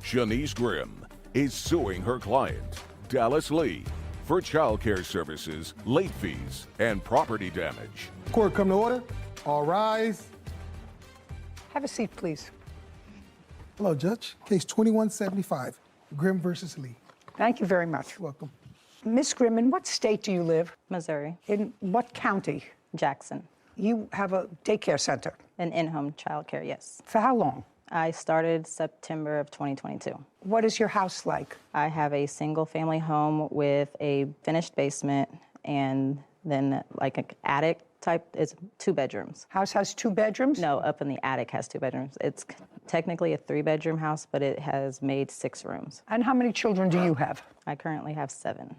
Shanice Grimm is suing her client, Dallas Lee, for child care services, late fees, and property damage. Court come to order. All rise. Have a seat, please. Hello, Judge. Case 2175, Grimm versus Lee. Thank you very much. Welcome. Ms. Grimm, in what state do you live? Missouri. In what county? Jackson. You have a daycare center. An in-home childcare, yes. For how long? I started September of 2022. What is your house like? I have a single-family home with a finished basement and then like an attic type. It's 2 bedrooms. House has 2 bedrooms? No, up in the attic has 2 bedrooms. It's technically a 3-bedroom house, but it has made 6 rooms. And how many children do you have? I currently have 7.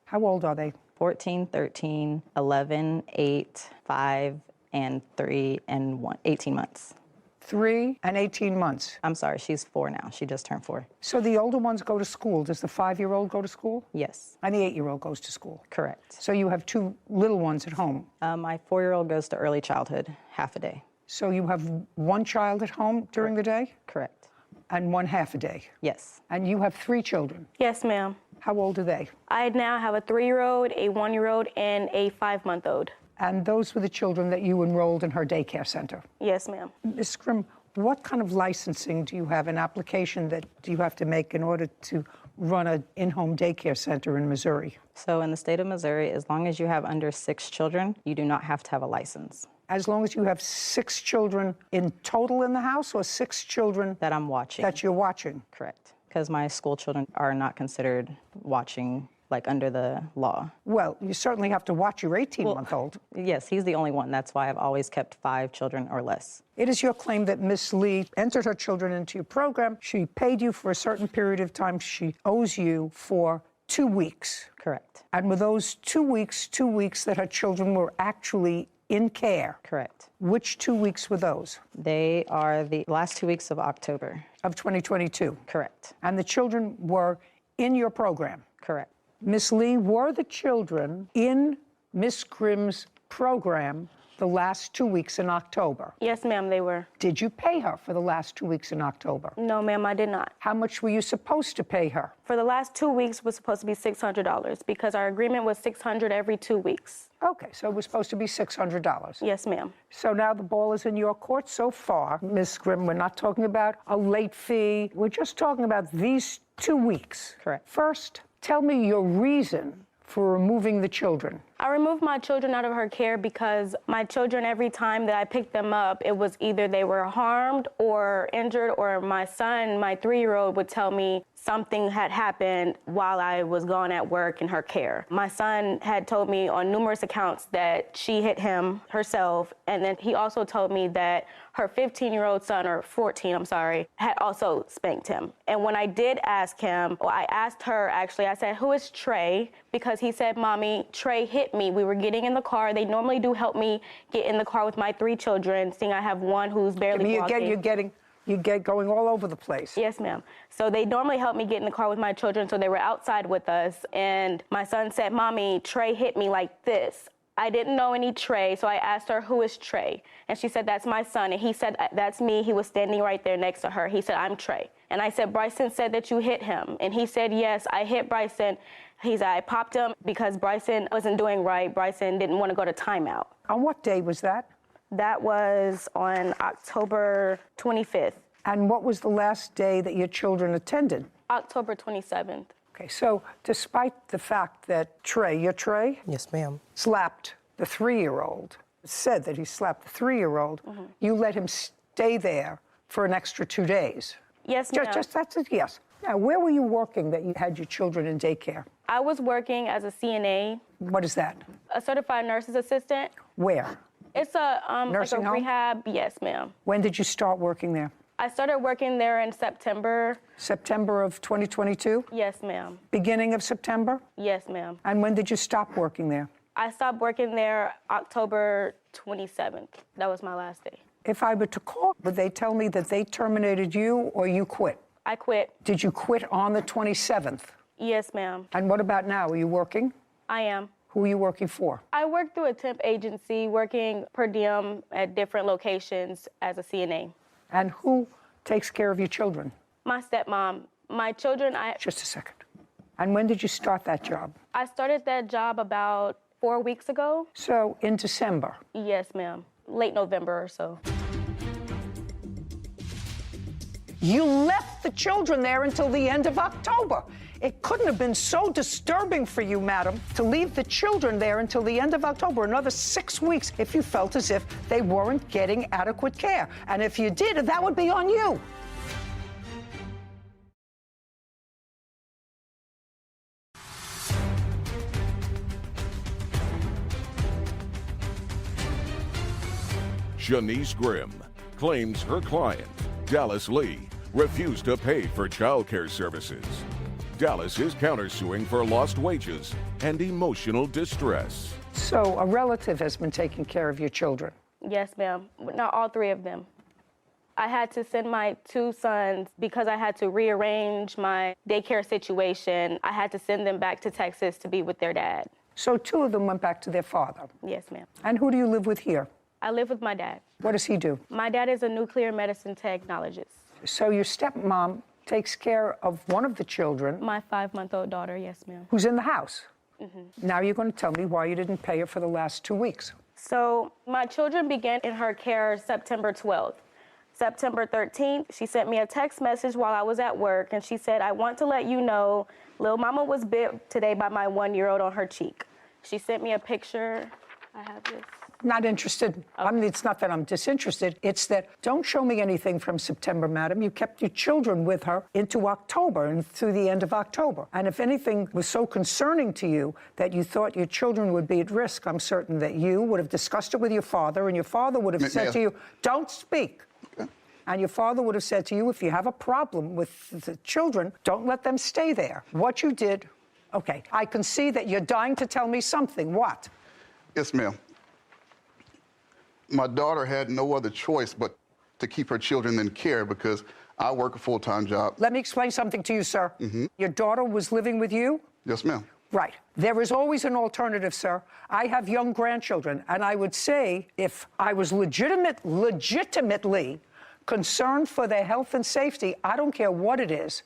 How old are they? 14, 13, 11, 8, 5, and 3, and 1, 18 months. 3 and 18 months. I'm sorry, she's 4 now. She just turned 4. So the older ones go to school. Does the 5-year-old go to school? Yes. And the 8-year-old goes to school? Correct. So you have 2 little ones at home. My 4-year-old goes to early childhood, half a day. So you have 1 child at home during the day? Correct. And 1 half a day? Yes. And you have 3 children? Yes, ma'am. How old are they? I now have a 3-year-old, a 1-year-old, and a 5-month-old. And those were the children that you enrolled in her daycare center? Yes, ma'am. Ms. Grimm, what kind of licensing do you have, an application that do you have to make in order to run an in-home daycare center in Missouri? So in the state of Missouri, as long as you have under 6 children, you do not have to have a license. As long as you have 6 children in total in the house, or 6 children That I'm watching. that you're watching? Correct. Because my school children are not considered watching, like under the law. Well, you certainly have to watch your 18-month-old. Yes, he's the only one. That's why I've always kept 5 children or less. It is your claim that Miss Lee entered her children into your program. She paid you for a certain period of time. She owes you for 2 weeks. Correct. And were those 2 weeks that her children were actually in care? Correct. Which 2 weeks were those? They are the last 2 weeks of October. Of 2022? Correct. And the children were in your program? Correct. Miss Lee, were the children in Miss Grimm's program the last 2 weeks in October? Yes, ma'am, they were. Did you pay her for the last 2 weeks in October? No, ma'am, I did not. How much were you supposed to pay her? For the last 2 weeks was supposed to be $600 because our agreement was $600 every 2 weeks. Okay, so it was supposed to be $600. Yes, ma'am. So now the ball is in your court so far. Ms. Grimm, we're not talking about a late fee. We're just talking about these 2 weeks. Correct. First, tell me your reason for removing the children. I removed my children out of her care because my children, every time that I picked them up, it was either they were harmed or injured, or my son, my 3-year-old, would tell me something had happened while I was gone at work in her care. My son had told me on numerous accounts that she hit him herself, and then he also told me that her 15-year-old son, or 14, I'm sorry, had also spanked him. And when I did ask him, well, I asked her actually, I said, who is Trey? Because he said, Mommy, Trey hit me. We were getting in the car. They normally do help me get in the car with my 3 children, seeing I have one who's barely walking. You get going all over the place. Yes, ma'am. So they normally help me get in the car with my children, so they were outside with us. And my son said, Mommy, Trey hit me like this. I didn't know any Trey, so I asked her, who is Trey? And she said, that's my son. And he said, that's me. He was standing right there next to her. He said, I'm Trey. And I said, Bryson said that you hit him. And he said, yes, I hit Bryson. He said, I popped him because Bryson wasn't doing right. Bryson didn't want to go to timeout. On what day was that? That was on October 25th. And what was the last day that your children attended? October 27th. Okay, so despite the fact that Trey, your Trey? Yes, ma'am. Slapped the 3-year-old, said that he slapped the 3-year-old, you let him stay there for an extra 2 days. Yes, ma'am. Just that's it, yes. Now, where were you working that you had your children in daycare? I was working as a CNA. What is that? A certified nurse's assistant. Where? It's a Nursing like a home? rehab. Yes, ma'am. When did you start working there? I started working there in September. September of 2022? Yes, ma'am. Beginning of September? Yes, ma'am. And when did you stop working there? I stopped working there October 27th. That was my last day. If I were to call, would they tell me that they terminated you or you quit? I quit. Did you quit on the 27th? Yes, ma'am. And what about now? Are you working? I am. Who are you working for? I work through a temp agency, working per diem at different locations as a CNA. And who takes care of your children? My stepmom My children, Just a second. And when did you start that job? I started that job about 4 weeks ago. So in December. Yes, ma'am. Late November or so. You left the children there until the end of October. It couldn't have been so disturbing for you, madam, to leave the children there until the end of October, another 6 weeks, if you felt as if they weren't getting adequate care. And if you did, that would be on you. Janice Grimm claims her client, Dallas Lee, refused to pay for child care services. Dallas is countersuing for lost wages and emotional distress. So a relative has been taking care of your children? Yes, ma'am. Not all 3 of them. I had to send my 2 sons because I had to rearrange my daycare situation. I had to send them back to Texas to be with their dad. So 2 of them went back to their father? Yes, ma'am. And who do you live with here? I live with my dad. What does he do? My dad is a nuclear medicine technologist. So your stepmom takes care of one of the children. My 5-month-old daughter, yes, ma'am. Who's in the house. Now you're going to tell me why you didn't pay her for the last 2 weeks. So my children began in her care September 12th. September 13th, she sent me a text message while I was at work, and she said, I want to let you know, Lil Mama was bit today by my 1-year-old on her cheek. She sent me a picture. I have this. Not interested. I mean, it's not that I'm disinterested. It's that don't show me anything from September, madam. You kept your children with her into October and through the end of October. And if anything was so concerning to you that you thought your children would be at risk, I'm certain that you would have discussed it with your father, and your father would have said to you, don't speak. Okay. And your father would have said to you, if you have a problem with the children, don't let them stay there. What you did, okay, I can see that you're dying to tell me something. What? Yes, ma'am. My daughter had no other choice but to keep her children in care because I work a full-time job. Let me explain something to you, sir. Your daughter was living with you? Yes, ma'am. Right. There is always an alternative, sir. I have young grandchildren, and I would say if I was legitimately concerned for their health and safety, I don't care what it is,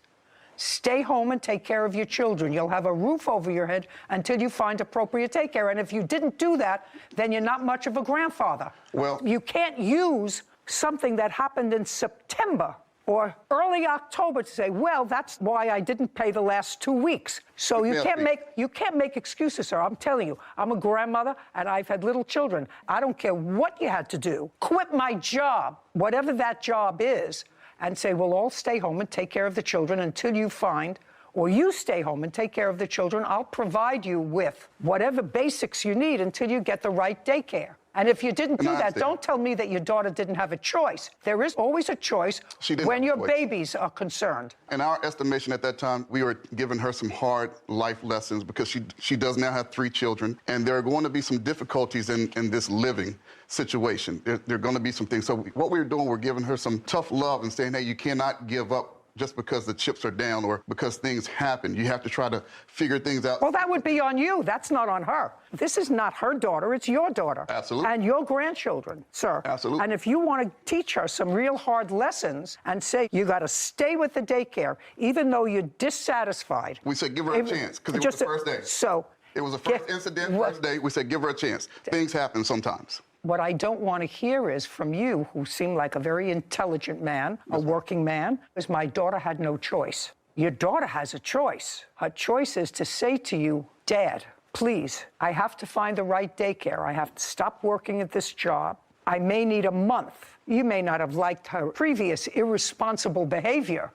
stay home and take care of your children. You'll have a roof over your head until you find appropriate take care. And if you didn't do that, then you're not much of a grandfather. Well, you can't use something that happened in September or early October to say, well, that's why I didn't pay the last 2 weeks. So you can't make excuses, sir. I'm telling you, I'm a grandmother and I've had little children. I don't care what you had to do. Quit my job, whatever that job is, and say, we'll all stay home and take care of the children until you find, or you stay home and take care of the children. I'll provide you with whatever basics you need until you get the right daycare. And if you didn't do that, don't tell me that your daughter didn't have a choice. There is always a choice when your babies are concerned. In our estimation at that time, we were giving her some hard life lessons because she does now have 3 children, and there are going to be some difficulties in this living situation. There are going to be some things. So what we're doing, we're giving her some tough love and saying, hey, you cannot give up just because the chips are down or because things happen. You have to try to figure things out. Well, that would be on you. That's not on her. This is not her daughter. It's your daughter. Absolutely. And your grandchildren, sir. Absolutely. And if you want to teach her some real hard lessons and say, you got to stay with the daycare, even though you're dissatisfied. We said give her a chance because it was the first day. So. It was the first incident, first day. We said give her a chance. Things happen sometimes. What I don't want to hear is from you, who seem like a very intelligent man, a working man, is my daughter had no choice. Your daughter has a choice. Her choice is to say to you, Dad, please, I have to find the right daycare. I have to stop working at this job. I may need a month. You may not have liked her previous irresponsible behavior,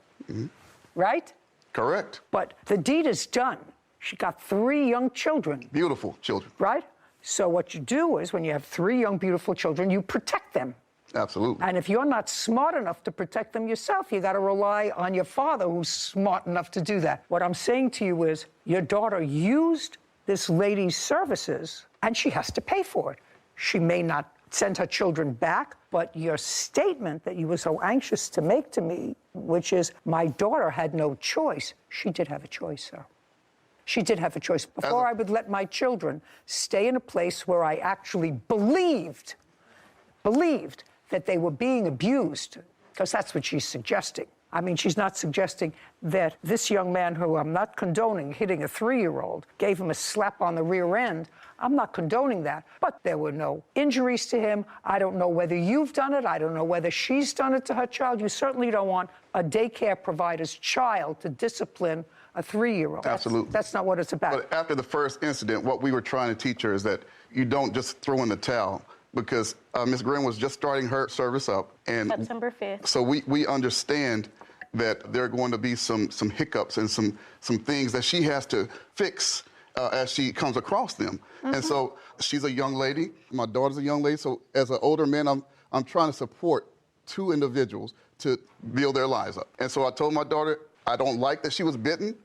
right? Correct. But the deed is done. She got 3 young children. Beautiful children. Right? So what you do is when you have 3 young, beautiful children, you protect them. Absolutely. And if you're not smart enough to protect them yourself, you got to rely on your father who's smart enough to do that. What I'm saying to you is your daughter used this lady's services and she has to pay for it. She may not send her children back, but your statement that you were so anxious to make to me, which is my daughter had no choice, she did have a choice, sir. She did have a choice. Before I would let my children stay in a place where I actually believed that they were being abused, because that's what she's suggesting. I mean, she's not suggesting that this young man, who I'm not condoning hitting a 3-year-old, gave him a slap on the rear end. I'm not condoning that. But there were no injuries to him. I don't know whether you've done it. I don't know whether she's done it to her child. You certainly don't want a daycare provider's child to discipline a 3-year-old. Absolutely. That's not what it's about. But after the first incident, what we were trying to teach her is that you don't just throw in the towel, because Ms. Grimm was just starting her service up. And September 5th. So we understand that there are going to be some hiccups and some things that she has to fix as she comes across them. And so she's a young lady. My daughter's a young lady. So as an older man, I'm trying to support 2 individuals to build their lives up. And so I told my daughter, I don't like that she was bitten,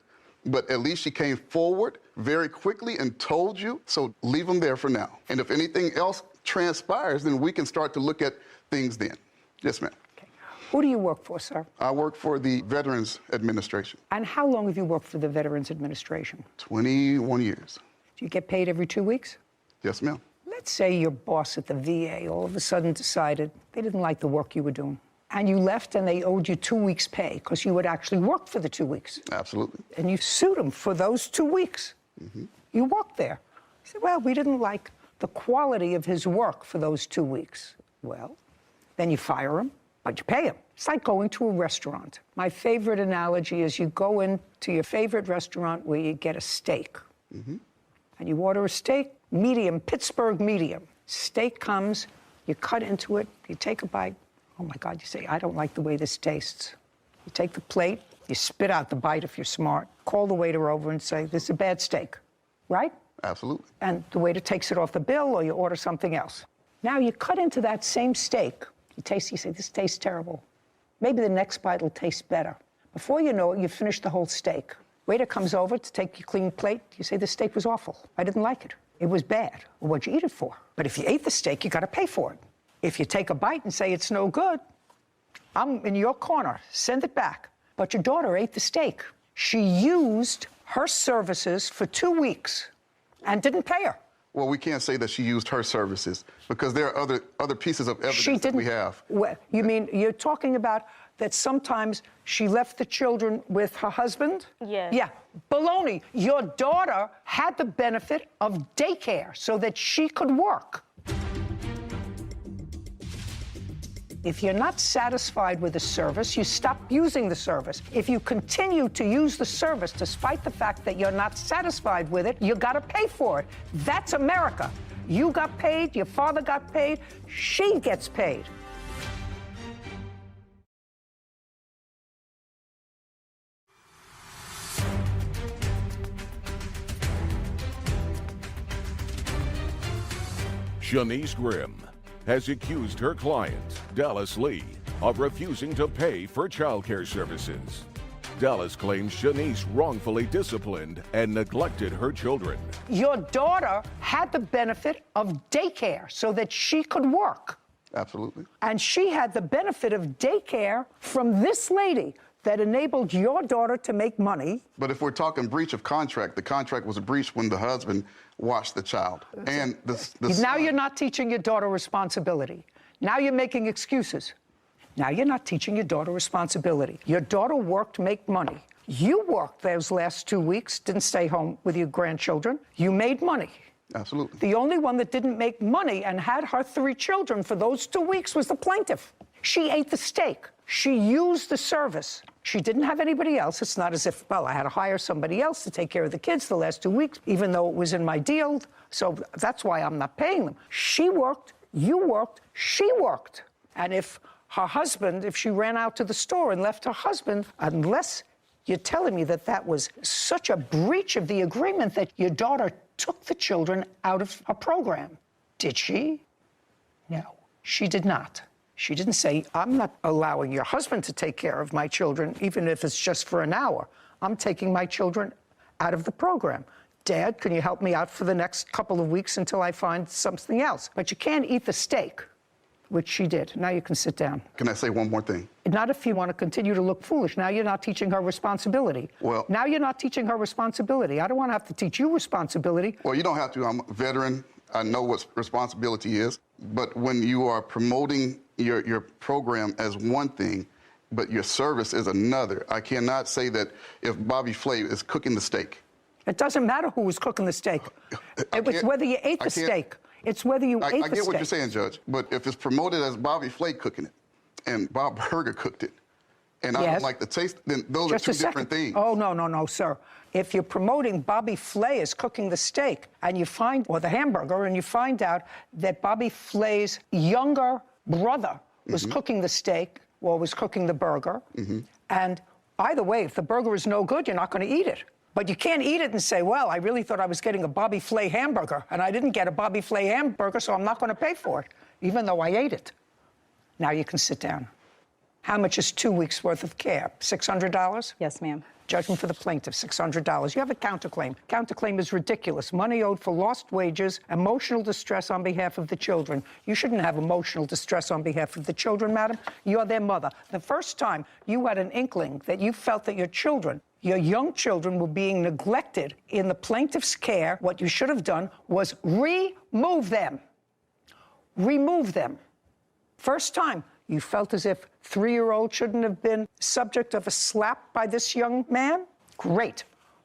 but at least she came forward very quickly and told you. So leave them there for now. And if anything else transpires, then we can start to look at things then. Yes, ma'am. Okay. Who do you work for, sir? I work for the Veterans Administration. And how long have you worked for the Veterans Administration? 21 years. Do you get paid every 2 weeks? Yes, ma'am. Let's say your boss at the VA all of a sudden decided they didn't like the work you were doing, and you left and they owed you 2 weeks' pay because you had actually worked for the 2 weeks. Absolutely. And you sued them for those 2 weeks. You worked there. You said, well, we didn't like the quality of his work for those 2 weeks. Well, then you fire him, but you pay him. It's like going to a restaurant. My favorite analogy is you go into your favorite restaurant where you get a steak. And you order a steak, medium, Pittsburgh medium. Steak comes, you cut into it, you take a bite. Oh my God, you say, I don't like the way this tastes. You take the plate, you spit out the bite if you're smart. Call the waiter over and say, this is a bad steak, right? Absolutely. And the waiter takes it off the bill, or you order something else. Now you cut into that same steak. You taste, you say, this tastes terrible. Maybe the next bite will taste better. Before you know it, you've finished the whole steak. Waiter comes over to take your clean plate. You say, this steak was awful. I didn't like it. It was bad. Well, what'd you eat it for? But if you ate the steak, you got to pay for it. If you take a bite and say it's no good, I'm in your corner. Send it back. But your daughter ate the steak. She used her services for 2 weeks and didn't pay her. Well, we can't say that she used her services because there are other pieces of evidence that we have. Well, you mean you're talking about that sometimes she left the children with her husband? Yes. Yeah. Baloney. Your daughter had the benefit of daycare so that she could work. If you're not satisfied with the service, you stop using the service. If you continue to use the service despite the fact that you're not satisfied with it, you gotta pay for it. That's America. You got paid, your father got paid, she gets paid. Shanice Grimm has accused her client, Dallas Lee, of refusing to pay for child care services. Dallas claims Shanice wrongfully disciplined and neglected her children. Your daughter had the benefit of daycare so that she could work. Absolutely. And she had the benefit of daycare from this lady that enabled your daughter to make money. But if we're talking breach of contract, the contract was breached when the husband watched the child. And Now you're not teaching your daughter responsibility. Now you're making excuses. Now you're not teaching your daughter responsibility. Your daughter worked to make money. You worked those last 2 weeks, didn't stay home with your grandchildren. You made money. Absolutely. The only one that didn't make money and had her 3 children for those 2 weeks was the plaintiff. She ate the steak. She used the service. She didn't have anybody else. It's not as if, well, I had to hire somebody else to take care of the kids the last 2 weeks, even though it was in my deal. So that's why I'm not paying them. She worked, you worked, she worked. And if her husband, if she ran out to the store and left her husband, unless you're telling me that that was such a breach of the agreement that your daughter took the children out of her program. Did she? No, she did not. She didn't say, I'm not allowing your husband to take care of my children, even if it's just for an hour. I'm taking my children out of the program. Dad, can you help me out for the next couple of weeks until I find something else? But you can't eat the steak, which she did. Now you can sit down. Can I say one more thing? Not if you want to continue to look foolish. Now you're not teaching her responsibility. Well, now you're not teaching her responsibility. I don't want to have to teach you responsibility. Well, you don't have to. I'm a veteran. I know what responsibility is. But when you are promoting your program as one thing but your service is another. I cannot say that if Bobby Flay is cooking the steak. It doesn't matter who was cooking the steak. It was whether you ate the steak. It's whether you ate the steak. I get what you're saying, Judge, but if it's promoted as Bobby Flay cooking it and Bob Burger cooked it, and I don't like the taste, then those are two different things. Oh, no, sir. If you're promoting Bobby Flay as cooking the steak and you find, or the hamburger, and you find out that Bobby Flay's younger brother was cooking the steak or was cooking the burger, and either way, if the burger is no good, you're not going to eat it. But you can't eat it and say, well, I really thought I was getting a Bobby Flay hamburger, and I didn't get a Bobby Flay hamburger, so I'm not going to pay for it, even though I ate it. Now you can sit down. How much is 2 weeks' worth of care? $600? Yes, ma'am. Judgment for the plaintiff, $600. You have a counterclaim. Counterclaim is ridiculous. Money owed for lost wages, emotional distress on behalf of the children. You shouldn't have emotional distress on behalf of the children, madam. You're their mother. The first time you had an inkling that you felt that your children, your young children, were being neglected in the plaintiff's care, what you should have done was remove them. Remove them. First time you felt as if 3-year-old shouldn't have been subject of a slap by this young man? Great.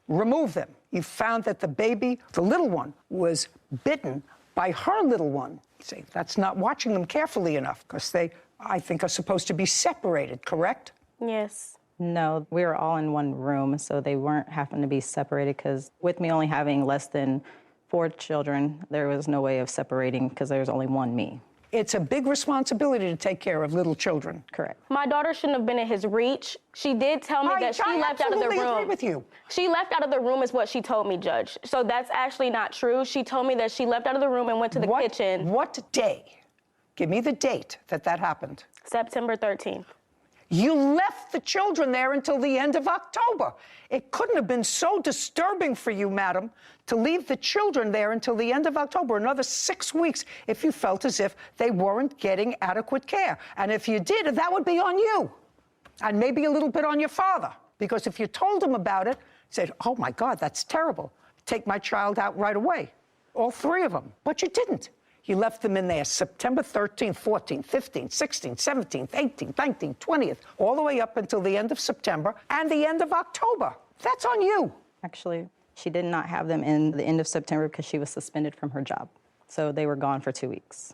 Remove them. You found that the baby, the little one, was bitten by her little one. Say, that's not watching them carefully enough, because they, I think, are supposed to be separated, correct? Yes. No, we were all in one room, so they weren't having to be separated, because with me only having less than 4 children, there was no way of separating because there was only one me. It's a big responsibility to take care of little children. Correct. My daughter shouldn't have been in his reach. She did tell me that she left out of the room. I agree with you. She left out of the room is what she told me, Judge. So that's actually not true. She told me that she left out of the room and went to the kitchen. What day? Give me the date that happened. September 13th. You left the children there until the end of October. It couldn't have been so disturbing for you, madam, to leave the children there until the end of October, another 6 weeks, if you felt as if they weren't getting adequate care. And if you did, that would be on you. And maybe a little bit on your father. Because if you told him about it, said, oh my God, that's terrible. Take my child out right away. All 3 of them. But you didn't. You left them in there September 13th, 14th, 15th, 16th, 17th, 18th, 19th, 20th, all the way up until the end of September and the end of October. That's on you. Actually, she did not have them in the end of September because she was suspended from her job. So they were gone for 2 weeks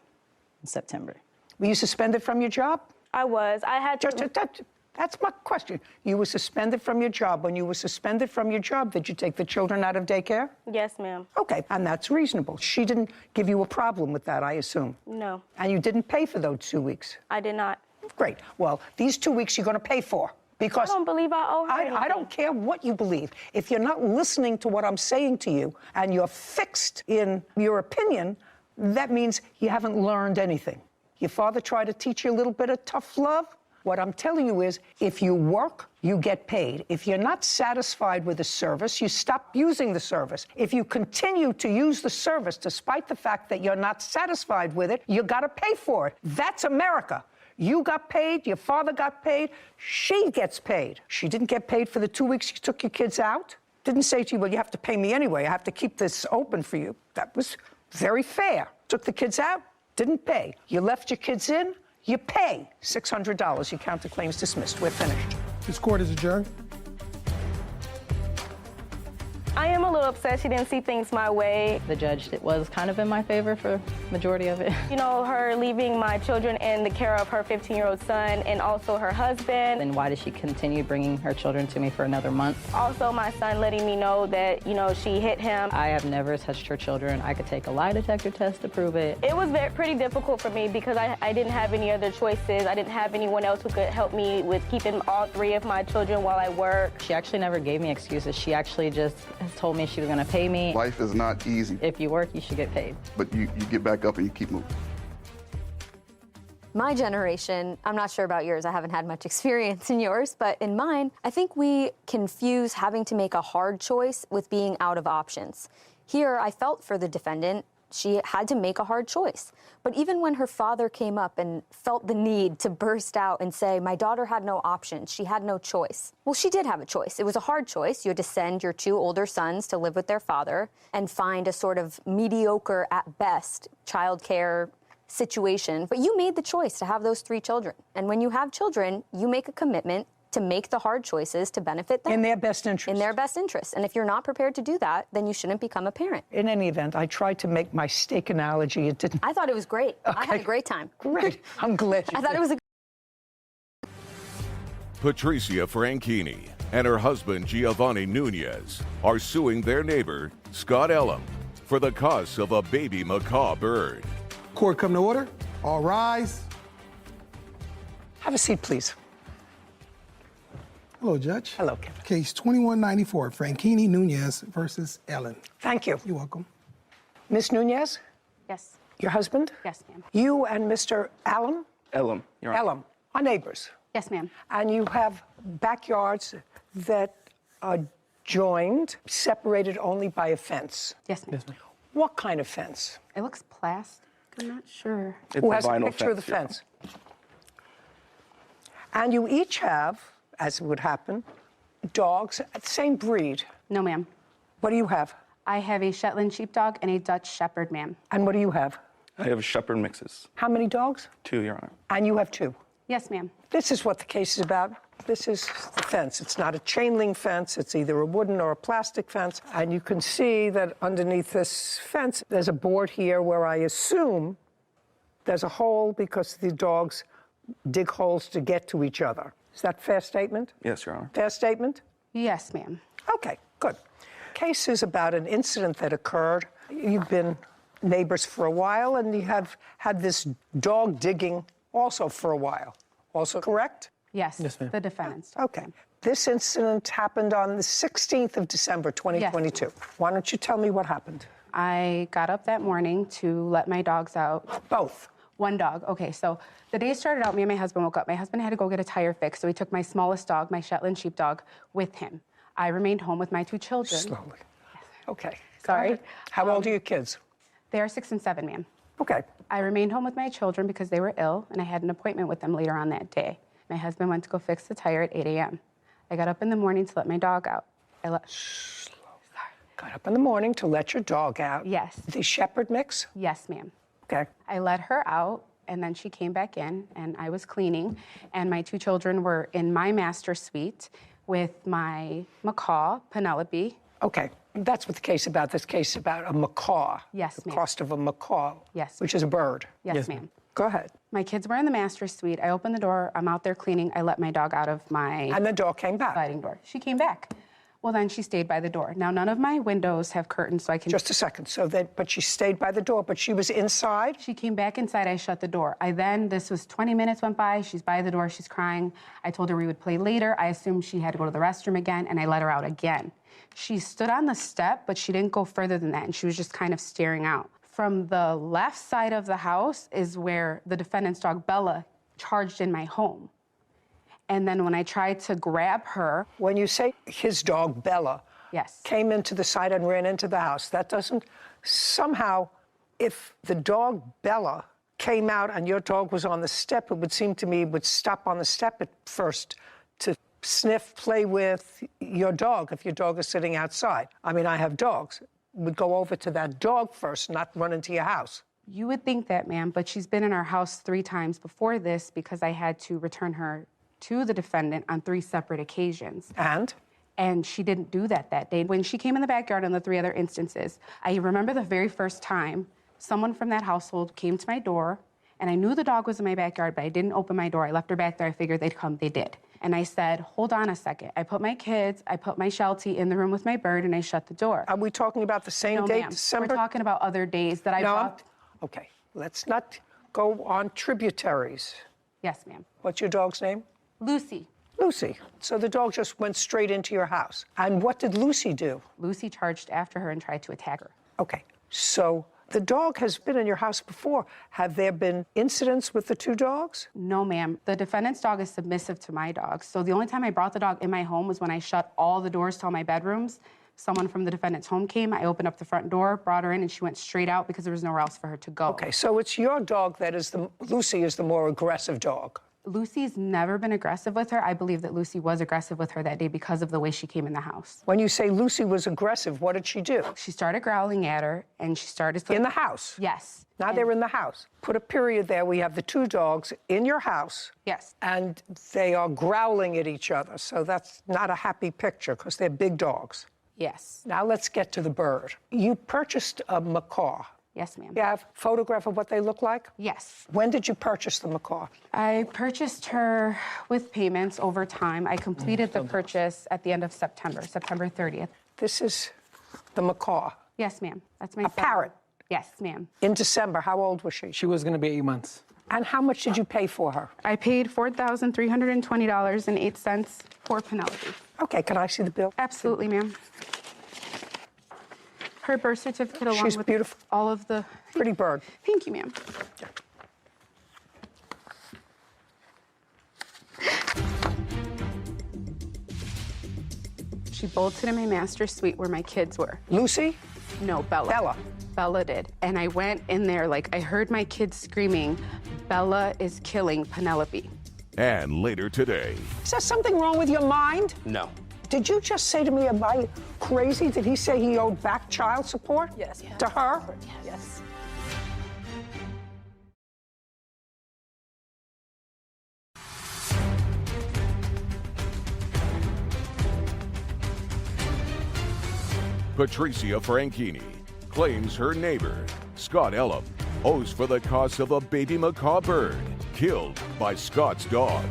in September. Were you suspended from your job? I was. I had to... That's my question. You were suspended from your job. When you were suspended from your job, did you take the children out of daycare? Yes, ma'am. Okay, and that's reasonable. She didn't give you a problem with that, I assume? No. And you didn't pay for those 2 weeks? I did not. Great. Well, these 2 weeks you're going to pay for. Because I don't believe I owe her anything. I don't care what you believe. If you're not listening to what I'm saying to you and you're fixed in your opinion, that means you haven't learned anything. Your father tried to teach you a little bit of tough love? What I'm telling you is, if you work, you get paid. If you're not satisfied with the service, you stop using the service. If you continue to use the service despite the fact that you're not satisfied with it, you got to pay for it. That's America. You got paid, your father got paid, she gets paid. She didn't get paid for the 2 weeks you took your kids out. Didn't say to you, well, you have to pay me anyway. I have to keep this open for you. That was very fair. Took the kids out, didn't pay. You left your kids in, you pay $600. Your counterclaim's dismissed. We're finished. This court is adjourned. I am a little upset she didn't see things my way. The judge was kind of in my favor for the majority of it. You know, her leaving my children in the care of her 15-year-old son and also her husband. Then why did she continue bringing her children to me for another month? Also, my son letting me know that, you know, she hit him. I have never touched her children. I could take a lie detector test to prove it. It was pretty difficult for me because I didn't have any other choices. I didn't have anyone else who could help me with keeping all 3 of my children while I work. She actually never gave me excuses. She actually just told me she was going to pay me. Life is not easy. If you work, you should get paid. But you get back up and you keep moving. My generation, I'm not sure about yours, I haven't had much experience in yours, but in mine, I think we confuse having to make a hard choice with being out of options. Here, I felt for the defendant. She had to make a hard choice. But even when her father came up and felt the need to burst out and say, my daughter had no options, she had no choice. Well, she did have a choice. It was a hard choice. You had to send your 2 older sons to live with their father and find a sort of mediocre, at best, childcare situation, but you made the choice to have those 3 children. And when you have children, you make a commitment to make the hard choices to benefit them. In their best interest. In their best interest. And if you're not prepared to do that, then you shouldn't become a parent. In any event, I tried to make my steak analogy. It didn't. I thought it was great. I had Okay. a great time. Great. I'm glad you I thought did. it was a Patricia Franchini and her husband Giovanni Nunez are suing their neighbor, Scott Elam, for the cost of a baby macaw bird. Court come to order. All rise. Have a seat, please. Hello, Judge. Hello, Kevin. Case 2194, Franchini Nunez versus Ellen. Thank you. You're welcome. Miss Nunez, Yes. your husband? Yes, ma'am. You and Mr. Elam? Elam, Your Honor. Elam are neighbors. Yes, ma'am. And you have backyards that are joined, separated only by a fence. Yes, ma'am. What kind of fence? It looks plastic. I'm not sure. It's Who a has a vinyl picture of the Your Honor. fence? And you each have, as would happen, dogs, same breed. No, ma'am. What do you have? I have a Shetland sheepdog and a Dutch shepherd, ma'am. And what do you have? I have shepherd mixes. How many dogs? 2, Your Honor. And you have 2. Yes, ma'am. This is what the case is about. This is the fence. It's not a chain link fence. It's either a wooden or a plastic fence. And you can see that underneath this fence, there's a board here where I assume there's a hole because the dogs dig holes to get to each other. Is that a fair statement? Yes, Your Honor. Fair statement? Yes, ma'am. Okay, good. Case is about an incident that occurred. You've been neighbors for a while, and you have had this dog digging also for a while. Also correct? Yes, ma'am. the defendant's. Okay. This incident happened on the 16th of December, 2022. Why don't you tell me what happened? I got up that morning to let my dogs out. Both. One dog. Okay, so the day started out, me and my husband woke up. My husband had to go get a tire fixed, so he took my smallest dog, my Shetland sheepdog, with him. I remained home with my 2 children. Slowly. Okay. Sorry. Go ahead. How old are your kids? They are 6 and 7, ma'am. Okay. I remained home with my children because they were ill, and I had an appointment with them later on that day. My husband went to go fix the tire at 8 a.m. I got up in the morning to let my dog out. Got up in the morning to let your dog out. Yes. The shepherd mix? Yes, ma'am. Okay. I let her out, and then she came back in, and I was cleaning, and my 2 children were in my master suite with my macaw, Penelope. Okay. That's what the case about. This case about a macaw. Yes, The ma'am. cost of a macaw. Yes, Which is a bird. Yes, ma'am. Go ahead. My kids were in the master suite. I opened the door. I'm out there cleaning. I let my dog out of my And the dog came back. sliding door. She came back. Well, then she stayed by the door. Now, none of my windows have curtains, so I can... Just a second. So that, but she stayed by the door, but she was inside? She came back inside. I shut the door. This was 20 minutes went by. She's by the door. She's crying. I told her we would play later. I assumed she had to go to the restroom again, and I let her out again. She stood on the step, but she didn't go further than that, and she was just kind of staring out. From the left side of the house is where the defendant's dog, Bella, charged in my home. And then when I tried to grab her... When you say his dog, Bella, Yes. came into the side and ran into the house, that doesn't... Somehow, if the dog, Bella, came out and your dog was on the step, it would seem to me would stop on the step at first to sniff, play with your dog if your dog is sitting outside. I mean, I have dogs. Would go over to that dog first, not run into your house. You would think that, ma'am, but she's been in our house 3 times before this because I had to return her to the defendant on 3 separate occasions. And she didn't do that day. When she came in the backyard on the 3 other instances, I remember the very first time someone from that household came to my door, and I knew the dog was in my backyard, but I didn't open my door. I left her back there. I figured they'd come. They did. And I said, hold on a second. I put my kids, I put my Sheltie in the room with my bird, and I shut the door. Are we talking about the same No, date, ma'am. December? We're talking about other days that I No, brought. okay. Let's not go on tributaries. Yes, ma'am. What's your dog's name? Lucy. Lucy. So the dog just went straight into your house. And what did Lucy do? Lucy charged after her and tried to attack her. Okay. So the dog has been in your house before. Have there been incidents with the 2 dogs? No, ma'am. The defendant's dog is submissive to my dog. So the only time I brought the dog in my home was when I shut all the doors to all my bedrooms. Someone from the defendant's home came. I opened up the front door, brought her in, and she went straight out because there was nowhere else for her to go. Okay, so it's your dog that is Lucy is the more aggressive dog. Lucy's never been aggressive with her. I believe that Lucy was aggressive with her that day because of the way she came in the house. When you say Lucy was aggressive, what did she do? She started growling at her, and she started to... In the house? Yes. Now they're in the house. Put a period there. We have the two dogs in your house. Yes. And they are growling at each other. So that's not a happy picture because they're big dogs. Yes. Now let's get to the bird. You purchased a macaw. Yes, ma'am. You have a photograph of what they look like? Yes. When did you purchase the macaw? I purchased her with payments over time. I completed the purchase at the end of September 30th. This is the macaw. Yes, ma'am. That's my A parrot. Yes, ma'am. In December, how old was she? She was going to be 8 months. And how much did you pay for her? I paid $4,320.08 for Penelope. Okay, can I see the bill? Absolutely, ma'am. Her birth certificate along She's with beautiful. all of the... Pretty bird. Thank you, ma'am. She bolted in my master suite where my kids were. Lucy? No, Bella. Bella. Bella did. And I went in there, like, I heard my kids screaming, Bella is killing Penelope. And later today, Is there something wrong with your mind? No. Did you just say to me, am I crazy? Did he say he owed back child support? Yes. To her? Yes. Patricia Franchini claims her neighbor, Scott Ellum, owes for the cost of a baby macaw bird killed by Scott's dog.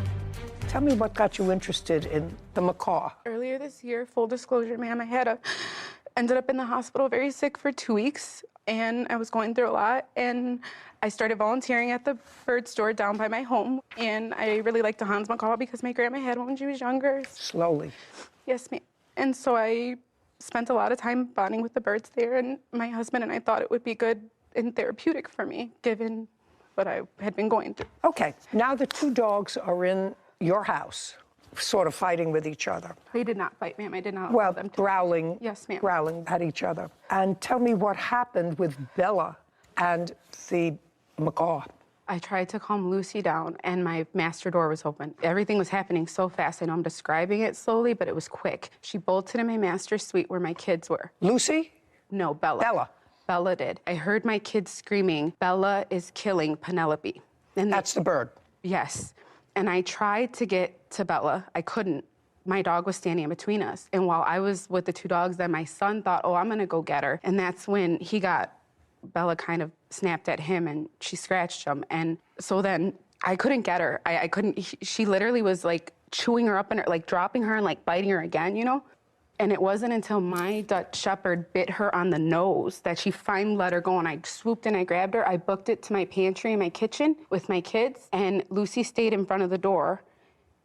Tell me what got you interested in the macaw. Earlier this year, full disclosure, ma'am, ended up in the hospital very sick for 2 weeks, and I was going through a lot, and I started volunteering at the bird store down by my home, and I really liked the Hans macaw because my grandma had one when she was younger. Slowly. Yes, ma'am. And so I spent a lot of time bonding with the birds there, and my husband and I thought it would be good and therapeutic for me, given what I had been going through. Okay, now the two dogs are in your house, sort of fighting with each other. They did not fight, ma'am. I did not allow Well, them to. growling. Yes, ma'am. Growling at each other. And tell me what happened with Bella and the macaw. I tried to calm Lucy down, and my master door was open. Everything was happening so fast. I know I'm describing it slowly, but it was quick. She bolted in my master suite where my kids were. Lucy? No, Bella. Bella. Bella did. I heard my kids screaming, Bella is killing Penelope. And That's the bird. Yes. And I tried to get to Bella. I couldn't. My dog was standing in between us. And while I was with the two dogs, then my son thought, oh, I'm going to go get her. And that's when Bella kind of snapped at him and she scratched him. And so then I couldn't get her. I couldn't. She literally was like chewing her up and like dropping her and like biting her again, you know? And it wasn't until my Dutch Shepherd bit her on the nose that she finally let her go. And I swooped and I grabbed her. I booked it to my pantry in my kitchen with my kids. And Lucy stayed in front of the door.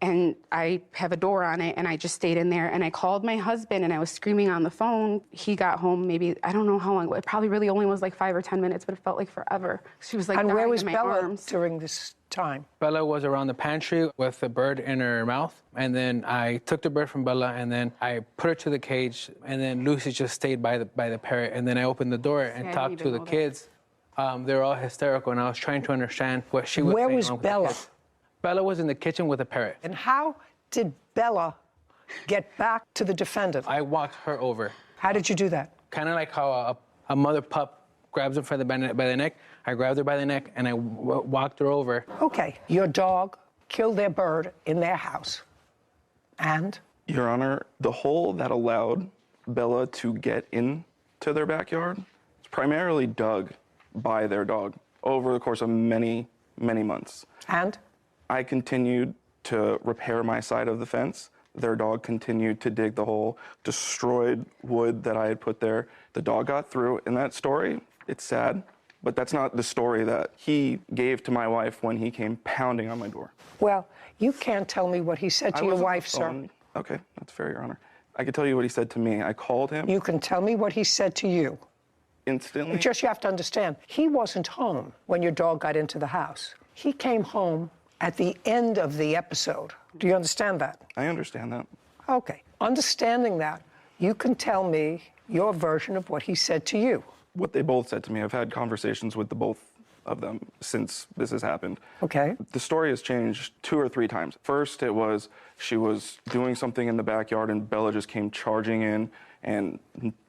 And I have a door on it, and I just stayed in there. And I called my husband, and I was screaming on the phone. He got home maybe, I don't know how long. It probably really only was like 5 or 10 minutes, but it felt like forever. She was like And where dying was in my Bella arms. during this time? Bella was around the pantry with the bird in her mouth. And then I took the bird from Bella, and then I put her to the cage. And then Lucy just stayed by the parrot. And then I opened the door and talked to the kids. They were all hysterical, and I was trying to understand what she was saying. Where was Bella? Bella was in the kitchen with a parrot. And how did Bella get back to the defendant? I walked her over. How did you do that? Kind of like how a mother pup grabs her by the neck. I grabbed her by the neck, and I walked her over. Okay, your dog killed their bird in their house. And? Your Honor, the hole that allowed Bella to get into their backyard was primarily dug by their dog over the course of many, many months. And? I continued to repair my side of the fence. Their dog continued to dig the hole, destroyed wood that I had put there. The dog got through. In that story, it's sad, but that's not the story that he gave to my wife when he came pounding on my door. Well, you can't tell me what he said to your wife, sir. Okay, that's fair, Your Honor. I can tell you what he said to me. I called him. You can tell me what he said to you. Instantly? Just you have to understand, he wasn't home when your dog got into the house. He came home at the end of the episode. Do you understand that? I understand that. Okay. Understanding that, you can tell me your version of what he said to you. What they both said to me. I've had conversations with both of them since this has happened. Okay. The story has changed 2 or 3 times. First, it was she was doing something in the backyard and Bella just came charging in and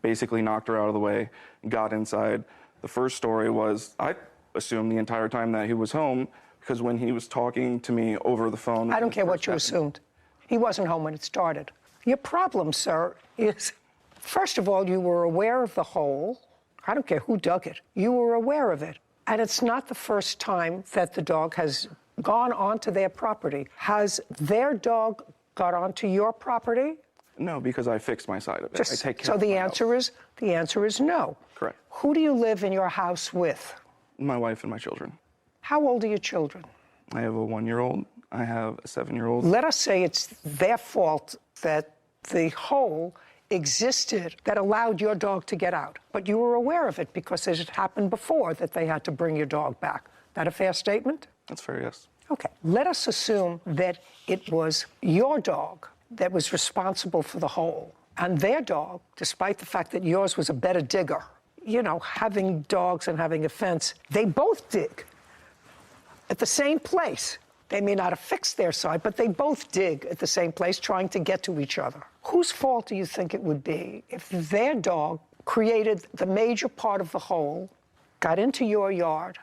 basically knocked her out of the way, got inside. The first story was, I assumed the entire time that he was home, because when he was talking to me over the phone... I don't care what you assumed. He wasn't home when it started. Your problem, sir, is, first of all, you were aware of the hole. I don't care who dug it. You were aware of it. And it's not the first time that the dog has gone onto their property. Has their dog got onto your property? No, because I fixed my side of it. I take care so of the my answer house. is answer is no. Correct. Who do you live in your house with? My wife and my children. How old are your children? I have a 1-year-old. I have a 7-year-old. Let us say it's their fault that the hole existed that allowed your dog to get out. But you were aware of it because it had happened before that they had to bring your dog back. That a fair statement? That's fair, yes. Okay. Let us assume that it was your dog that was responsible for the hole. And their dog, despite the fact that yours was a better digger, you know, having dogs and having a fence, they both dig at the same place. They may not have fixed their side, but they both dig at the same place, trying to get to each other. Whose fault do you think it would be if their dog created the major part of the hole, got into your yard,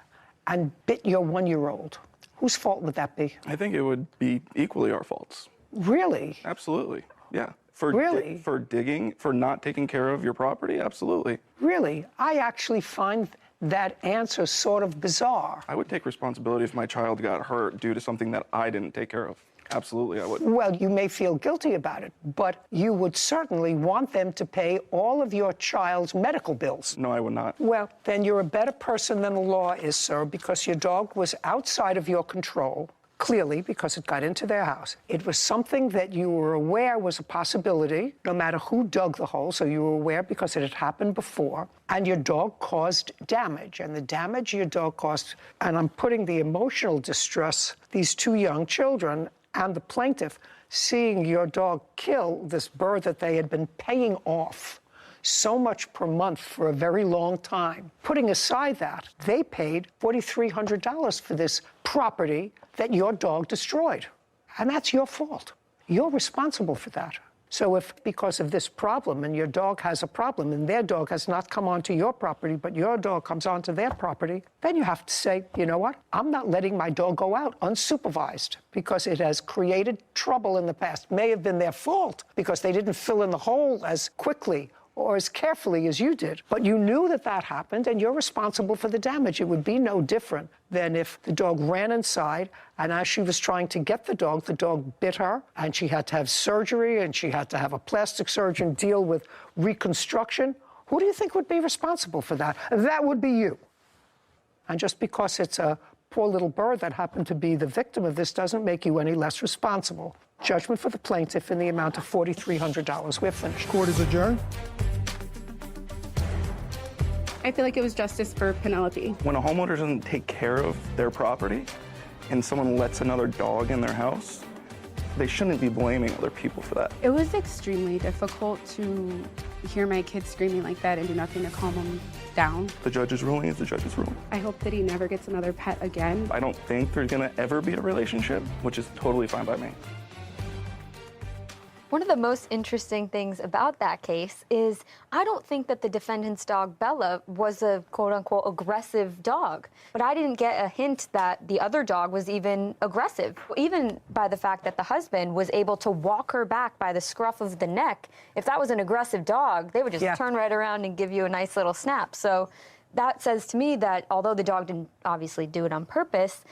and bit your 1-year-old? Whose fault would that be? I think it would be equally our faults. Really? Absolutely, yeah. Really? For digging, for not taking care of your property, absolutely. Really? I actually find that answer sort of bizarre. I would take responsibility if my child got hurt due to something that I didn't take care of. Absolutely, I would. Well, you may feel guilty about it, but you would certainly want them to pay all of your child's medical bills. No, I would not. Well, then you're a better person than the law is, sir, because your dog was outside of your control, clearly, because it got into their house. It was something that you were aware was a possibility, no matter who dug the hole, so you were aware because it had happened before, and your dog caused damage. And the damage your dog caused, and I'm putting the emotional distress, these 2 young children and the plaintiff, seeing your dog kill this bird that they had been paying off so much per month for a very long time. Putting aside that, they paid $4,300 for this property that your dog destroyed. And that's your fault. You're responsible for that. So if, because of this problem, and your dog has a problem, and their dog has not come onto your property, but your dog comes onto their property, then you have to say, you know what? I'm not letting my dog go out unsupervised because it has created trouble in the past. May have been their fault because they didn't fill in the hole as quickly or as carefully as you did. But you knew that that happened, and you're responsible for the damage. It would be no different than if the dog ran inside, and as she was trying to get the dog bit her, and she had to have surgery, and she had to have a plastic surgeon deal with reconstruction. Who do you think would be responsible for that? That would be you. And just because it's a poor little bird that happened to be the victim of this doesn't make you any less responsible. Judgment for the plaintiff in the amount of $4,300. We're finished. Court is adjourned. I feel like it was justice for Penelope. When a homeowner doesn't take care of their property and someone lets another dog in their house, they shouldn't be blaming other people for that. It was extremely difficult to hear my kids screaming like that and do nothing to calm them down. The judge's ruling is the judge's ruling. I hope that he never gets another pet again. I don't think there's gonna ever be a relationship, which is totally fine by me. One of the most interesting things about that case is I don't think that the defendant's dog, Bella, was a quote-unquote aggressive dog. But I didn't get a hint that the other dog was even aggressive, even by the fact that the husband was able to walk her back by the scruff of the neck. If that was an aggressive dog, they would just turn right around and give you a nice little snap. So that says to me that although the dog didn't obviously do it on purpose,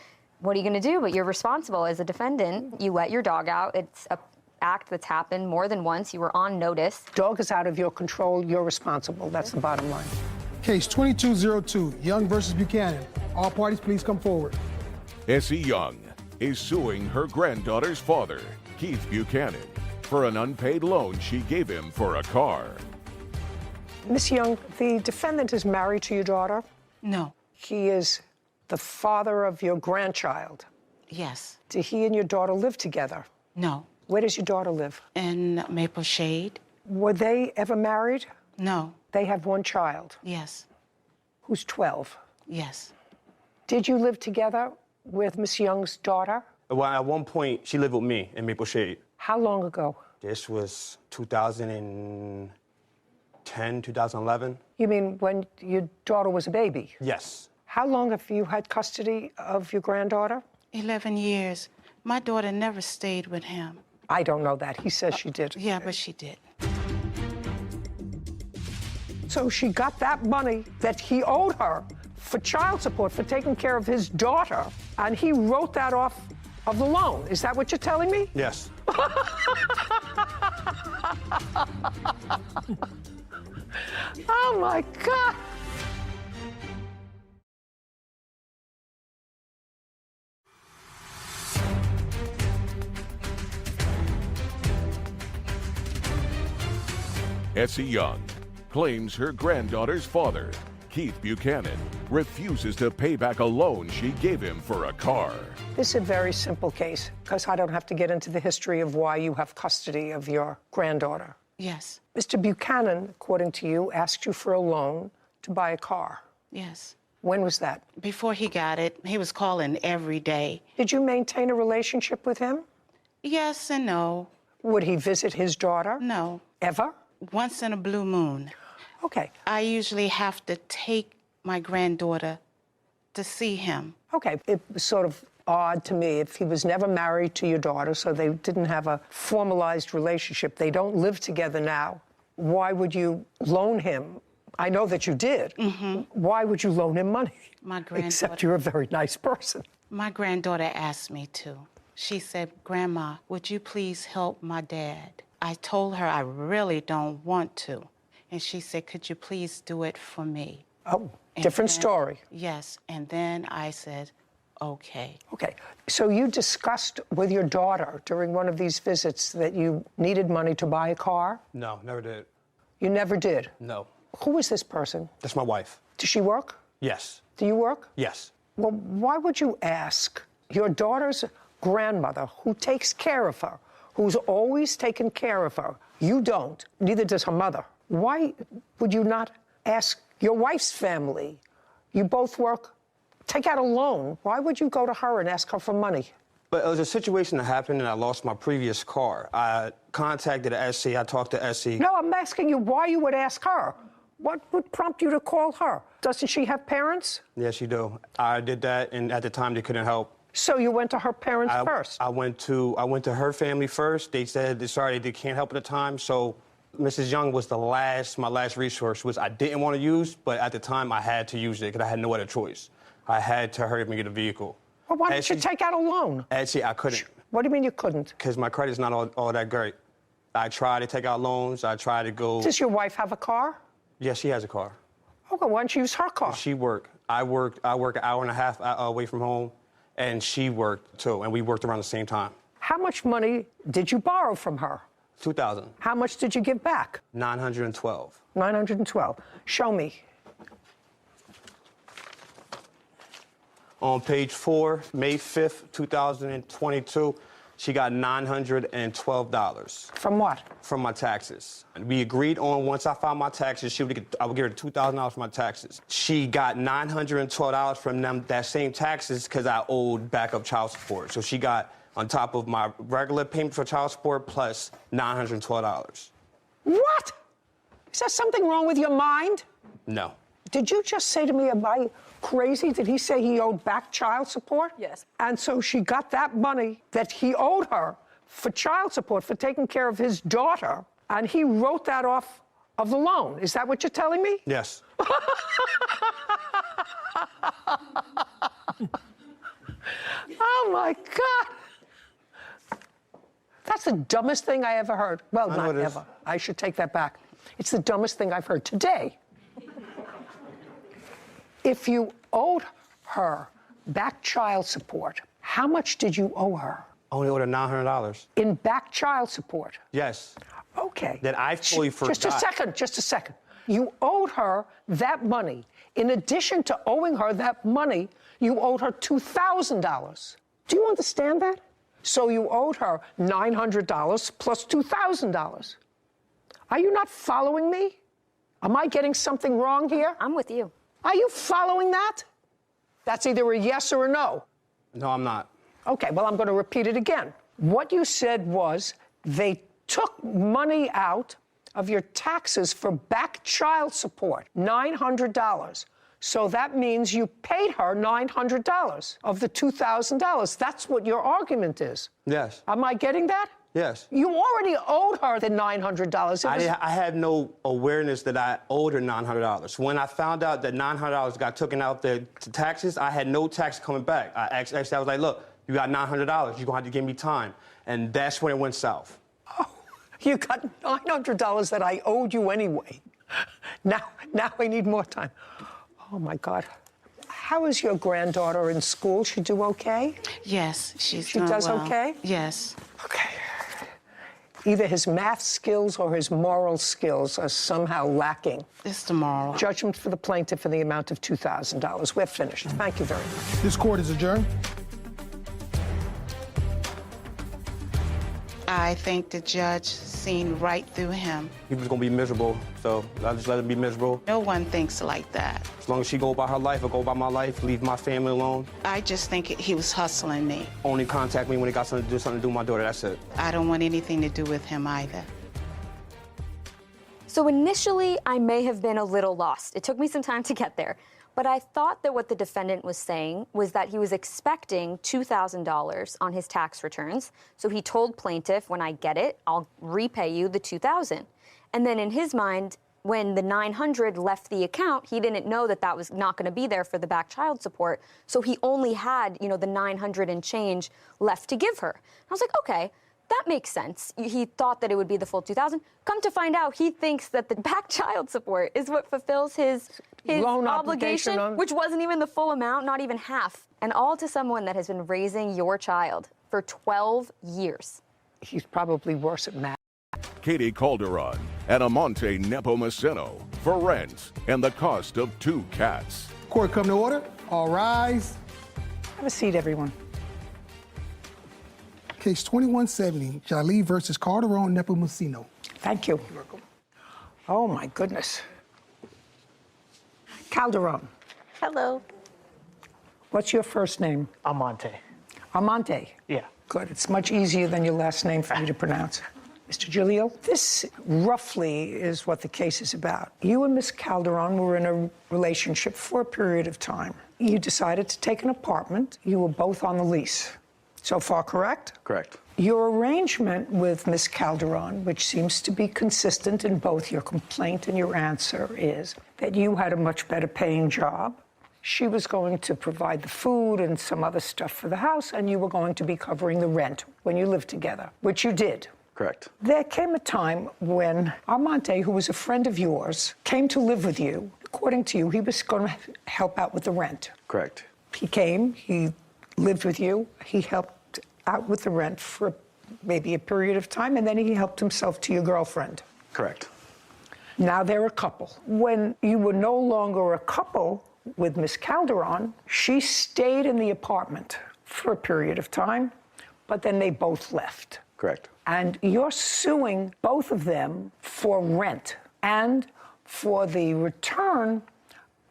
what are you going to do? But you're responsible as a defendant. You let your dog out. It's a act that's happened more than once. You were on notice. Dog is out of your control. You're responsible. That's the bottom line. Case 2202, Young versus Buchanan. All parties, please come forward. Essie Young is suing her granddaughter's father, Keith Buchanan, for an unpaid loan she gave him for a car. Miss Young, the defendant is married to your daughter? No. He is the father of your grandchild? Yes. Do he and your daughter live together? No. Where does your daughter live? In Maple Shade. Were they ever married? No. They have one child? Yes. Who's 12? Yes. Did you live together with Miss Young's daughter? Well, at one point, she lived with me in Maple Shade. How long ago? This was 2010, 2011. You mean when your daughter was a baby? Yes. How long have you had custody of your granddaughter? 11 years. My daughter never stayed with him. I don't know that. He says she did. Yeah, but she did. So she got that money that he owed her for child support, for taking care of his daughter, and he wrote that off of the loan. Is that what you're telling me? Yes. Oh, my God. Essie Young claims her granddaughter's father, Keith Buchanan, refuses to pay back a loan she gave him for a car. This is a very simple case, because I don't have to get into the history of why you have custody of your granddaughter. Yes. Mr. Buchanan, according to you, asked you for a loan to buy a car. Yes. When was that? Before he got it, he was calling every day. Did you maintain a relationship with him? Yes and no. Would he visit his daughter? No. Ever? Once in a blue moon. Okay. I usually have to take my granddaughter to see him. Okay. It was sort of odd to me if he was never married to your daughter, so they didn't have a formalized relationship. They don't live together now. Why would you loan him? I know that you did. Mm-hmm. Why would you loan him money? My granddaughter. Except you're a very nice person. My granddaughter asked me to. She said, "Grandma, would you please help my dad?" I told her I really don't want to. And she said, "Could you please do it for me?" Oh, different story. Yes. And then I said, okay. Okay. So you discussed with your daughter during one of these visits that you needed money to buy a car? No, never did. You never did? No. Who is this person? That's my wife. Does she work? Yes. Do you work? Yes. Well, why would you ask your daughter's grandmother, who takes care of her, who's always taken care of her? You don't. Neither does her mother. Why would you not ask your wife's family? You both work. Take out a loan. Why would you go to her and ask her for money? But it was a situation that happened and I lost my previous car. I contacted Essie. I talked to Essie. No, I'm asking you why you would ask her. What would prompt you to call her? Doesn't she have parents? Yes, she do. I did that, and at the time they couldn't help. So you went to her parents first? I went to her family first. They said, sorry, they can't help at the time. So Mrs. Young was my last resource, which I didn't want to use, but at the time I had to use it because I had no other choice. I had to hurry up and get a vehicle. Well, why didn't you take out a loan? Actually, I couldn't. What do you mean you couldn't? Because my credit's not all that great. I tried to take out loans. I tried to go. Does your wife have a car? Yes, she has a car. Okay, why don't you use her car? She worked. I work an hour and a half away from home, and she worked too, and we worked around the same time. How much money did you borrow from her? $2,000. How much did you give back? $912. $912. Show me. On page 4, May 5th, 2022, she got $912. From what? From my taxes. And we agreed on once I filed my taxes, I would give her $2,000 for my taxes. She got $912 from them, that same taxes, because I owed backup child support. So she got on top of my regular payment for child support plus $912. What? Is there something wrong with your mind? No. Did you just say to me, am I crazy? Did he say he owed back child support? Yes. And so she got that money that he owed her for child support, for taking care of his daughter, and he wrote that off of the loan. Is that what you're telling me? Yes. Oh, my God. That's the dumbest thing I ever heard. Well, not ever. I should take that back. It's the dumbest thing I've heard today. If you owed her back child support, how much did you owe her? I only owed her $900. In back child support? Yes. Okay. That I fully forgot. Just a second. You owed her that money. In addition to owing her that money, you owed her $2,000. Do you understand that? So you owed her $900 plus $2,000. Are you not following me? Am I getting something wrong here? I'm with you. Are you following that? That's either a yes or a no. No, I'm not. Okay, well, I'm going to repeat it again. What you said was they took money out of your taxes for back child support, $900. So that means you paid her $900 of the $2,000. That's what your argument is. Yes. Am I getting that? Yes. You already owed her the $900. I had no awareness that I owed her $900. When I found out that $900 got taken out the taxes, I had no tax coming back. I was like, look, you got $900. You're going to have to give me time. And that's when it went south. Oh, you got $900 that I owed you anyway. Now I need more time. Oh, my God. How is your granddaughter in school? She do okay? Yes, she does well. Okay? Yes. Okay. Either his math skills or his moral skills are somehow lacking. It's the moral. Judgment for the plaintiff in the amount of $2,000. We're finished. Thank you very much. This court is adjourned. I think the judge seen right through him. He was going to be miserable, so I just let him be miserable. No one thinks like that. As long as she go about her life, I go about my life, leave my family alone. I just think he was hustling me. Only contact me when he got something to do with my daughter, that's it. I don't want anything to do with him either. So initially, I may have been a little lost. It took me some time to get there. But I thought that what the defendant was saying was that he was expecting $2,000 on his tax returns. So he told plaintiff, when I get it, I'll repay you the $2,000. And then in his mind, when the $900 left the account, he didn't know that that was not going to be there for the back child support. So he only had, the $900 and change left to give her. I was like, okay, that makes sense. He thought that it would be the full $2,000. Come to find out, he thinks that the back child support is what fulfills his loan obligation, which wasn't even the full amount, not even half. And all to someone that has been raising your child for 12 years. He's probably worse at math. Katie Calderon and Amante Nepomuceno for rent and the cost of 2 cats. Court come to order. All rise. Have a seat, everyone. Case 2170, Jolie versus Calderon Nepomuceno. Thank you. You're welcome. Oh, my goodness. Calderon. Hello. What's your first name? Amante. Amante. Yeah. Good. It's much easier than your last name for me to pronounce. Mr. Giglio, this roughly is what the case is about. You and Miss Calderon were in a relationship for a period of time. You decided to take an apartment. You were both on the lease. So far, correct? Correct. Your arrangement with Miss Calderon, which seems to be consistent in both your complaint and your answer, is that you had a much better paying job. She was going to provide the food and some other stuff for the house, and you were going to be covering the rent when you lived together, which you did. Correct. There came a time when Armante, who was a friend of yours, came to live with you. According to you, he was going to help out with the rent. Correct. He came, he lived with you, he helped out with the rent for maybe a period of time, and then he helped himself to your girlfriend. Correct. Now they're a couple. When you were no longer a couple with Miss Calderon, she stayed in the apartment for a period of time, but then they both left. Correct. And you're suing both of them for rent and for the return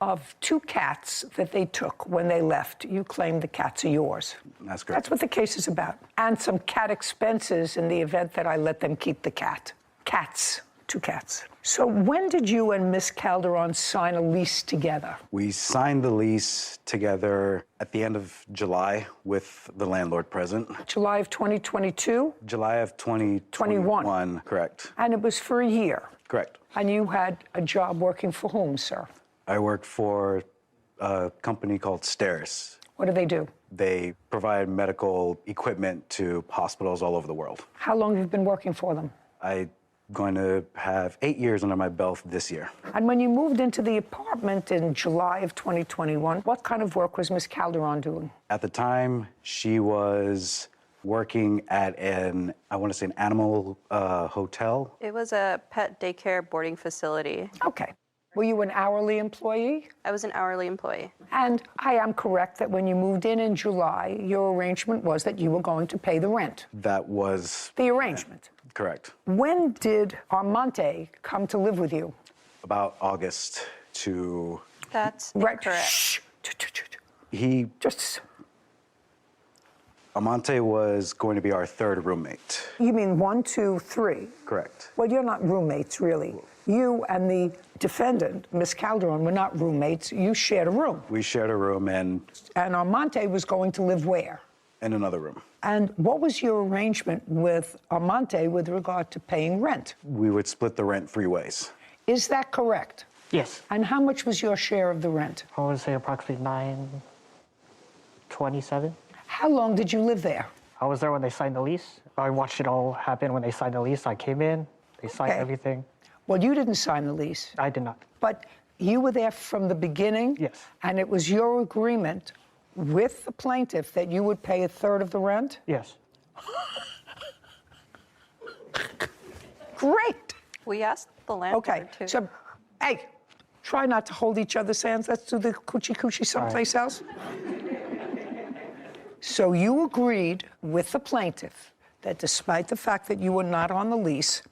of 2 cats that they took when they left. You claim the cats are yours. That's correct. That's what the case is about. And some cat expenses in the event that I let them keep the cat. Cats, 2 cats. So when did you and Miss Calderon sign a lease together? We signed the lease together at the end of July with the landlord present. July of 2022? July of 2021. Correct. And it was for a year? Correct. And you had a job working for whom, sir? I worked for a company called Steris. What do they do? They provide medical equipment to hospitals all over the world. How long have you been working for them? I'm going to have 8 years under my belt this year. And when you moved into the apartment in July of 2021, what kind of work was Miss Calderon doing? At the time, she was working at an animal hotel. It was a pet daycare boarding facility. Okay. Were you an hourly employee? I was an hourly employee. And I am correct that when you moved in July, your arrangement was that you were going to pay the rent. That was the arrangement. Correct. When did Armante come to live with you? About August to... That's right. incorrect. Shh. Amante was going to be our third roommate. You mean 1, 2, 3? Correct. Well, you're not roommates, really. You and the defendant, Miss Calderon, were not roommates. You shared a room. We shared a room And Armante was going to live where? in another room. And what was your arrangement with Armante with regard to paying rent? We would split the rent 3 ways. Is that correct? Yes. And how much was your share of the rent? I would say approximately $927. How long did you live there? I was there when they signed the lease. I watched it all happen when they signed the lease. I came in, they signed everything. Well, you didn't sign the lease. I did not. But you were there from the beginning? Yes. And it was your agreement with the plaintiff that you would pay 1/3 of the rent? Yes. Great. We asked the landlord Okay, too. so, hey, try not to hold each other's hands. Let's do the coochie someplace else. So you agreed with the plaintiff that despite the fact that you were not on the lease,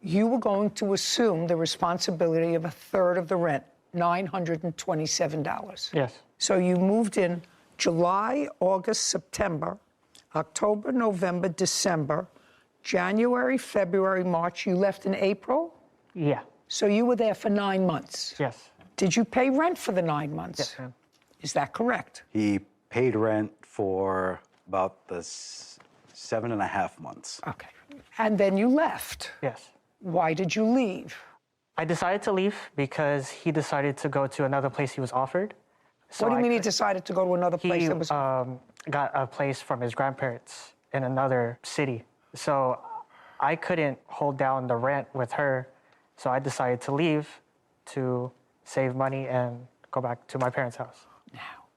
you were going to assume the responsibility of 1/3 of the rent, $927. Yes. So you moved in July, August, September, October, November, December, January, February, March. You left in April? Yeah. So you were there for 9 months? Yes. Did you pay rent for the 9 months? Yes, ma'am. Is that correct? He paid rent for about the 7.5 months. Okay. And then you left? Yes. Why did you leave? I decided to leave because he decided to go to another place he was offered. So what do you mean he decided to go to another place? He that was... got a place from his grandparents in another city. So I couldn't hold down the rent with her. So I decided to leave to save money and go back to my parents' house. Now,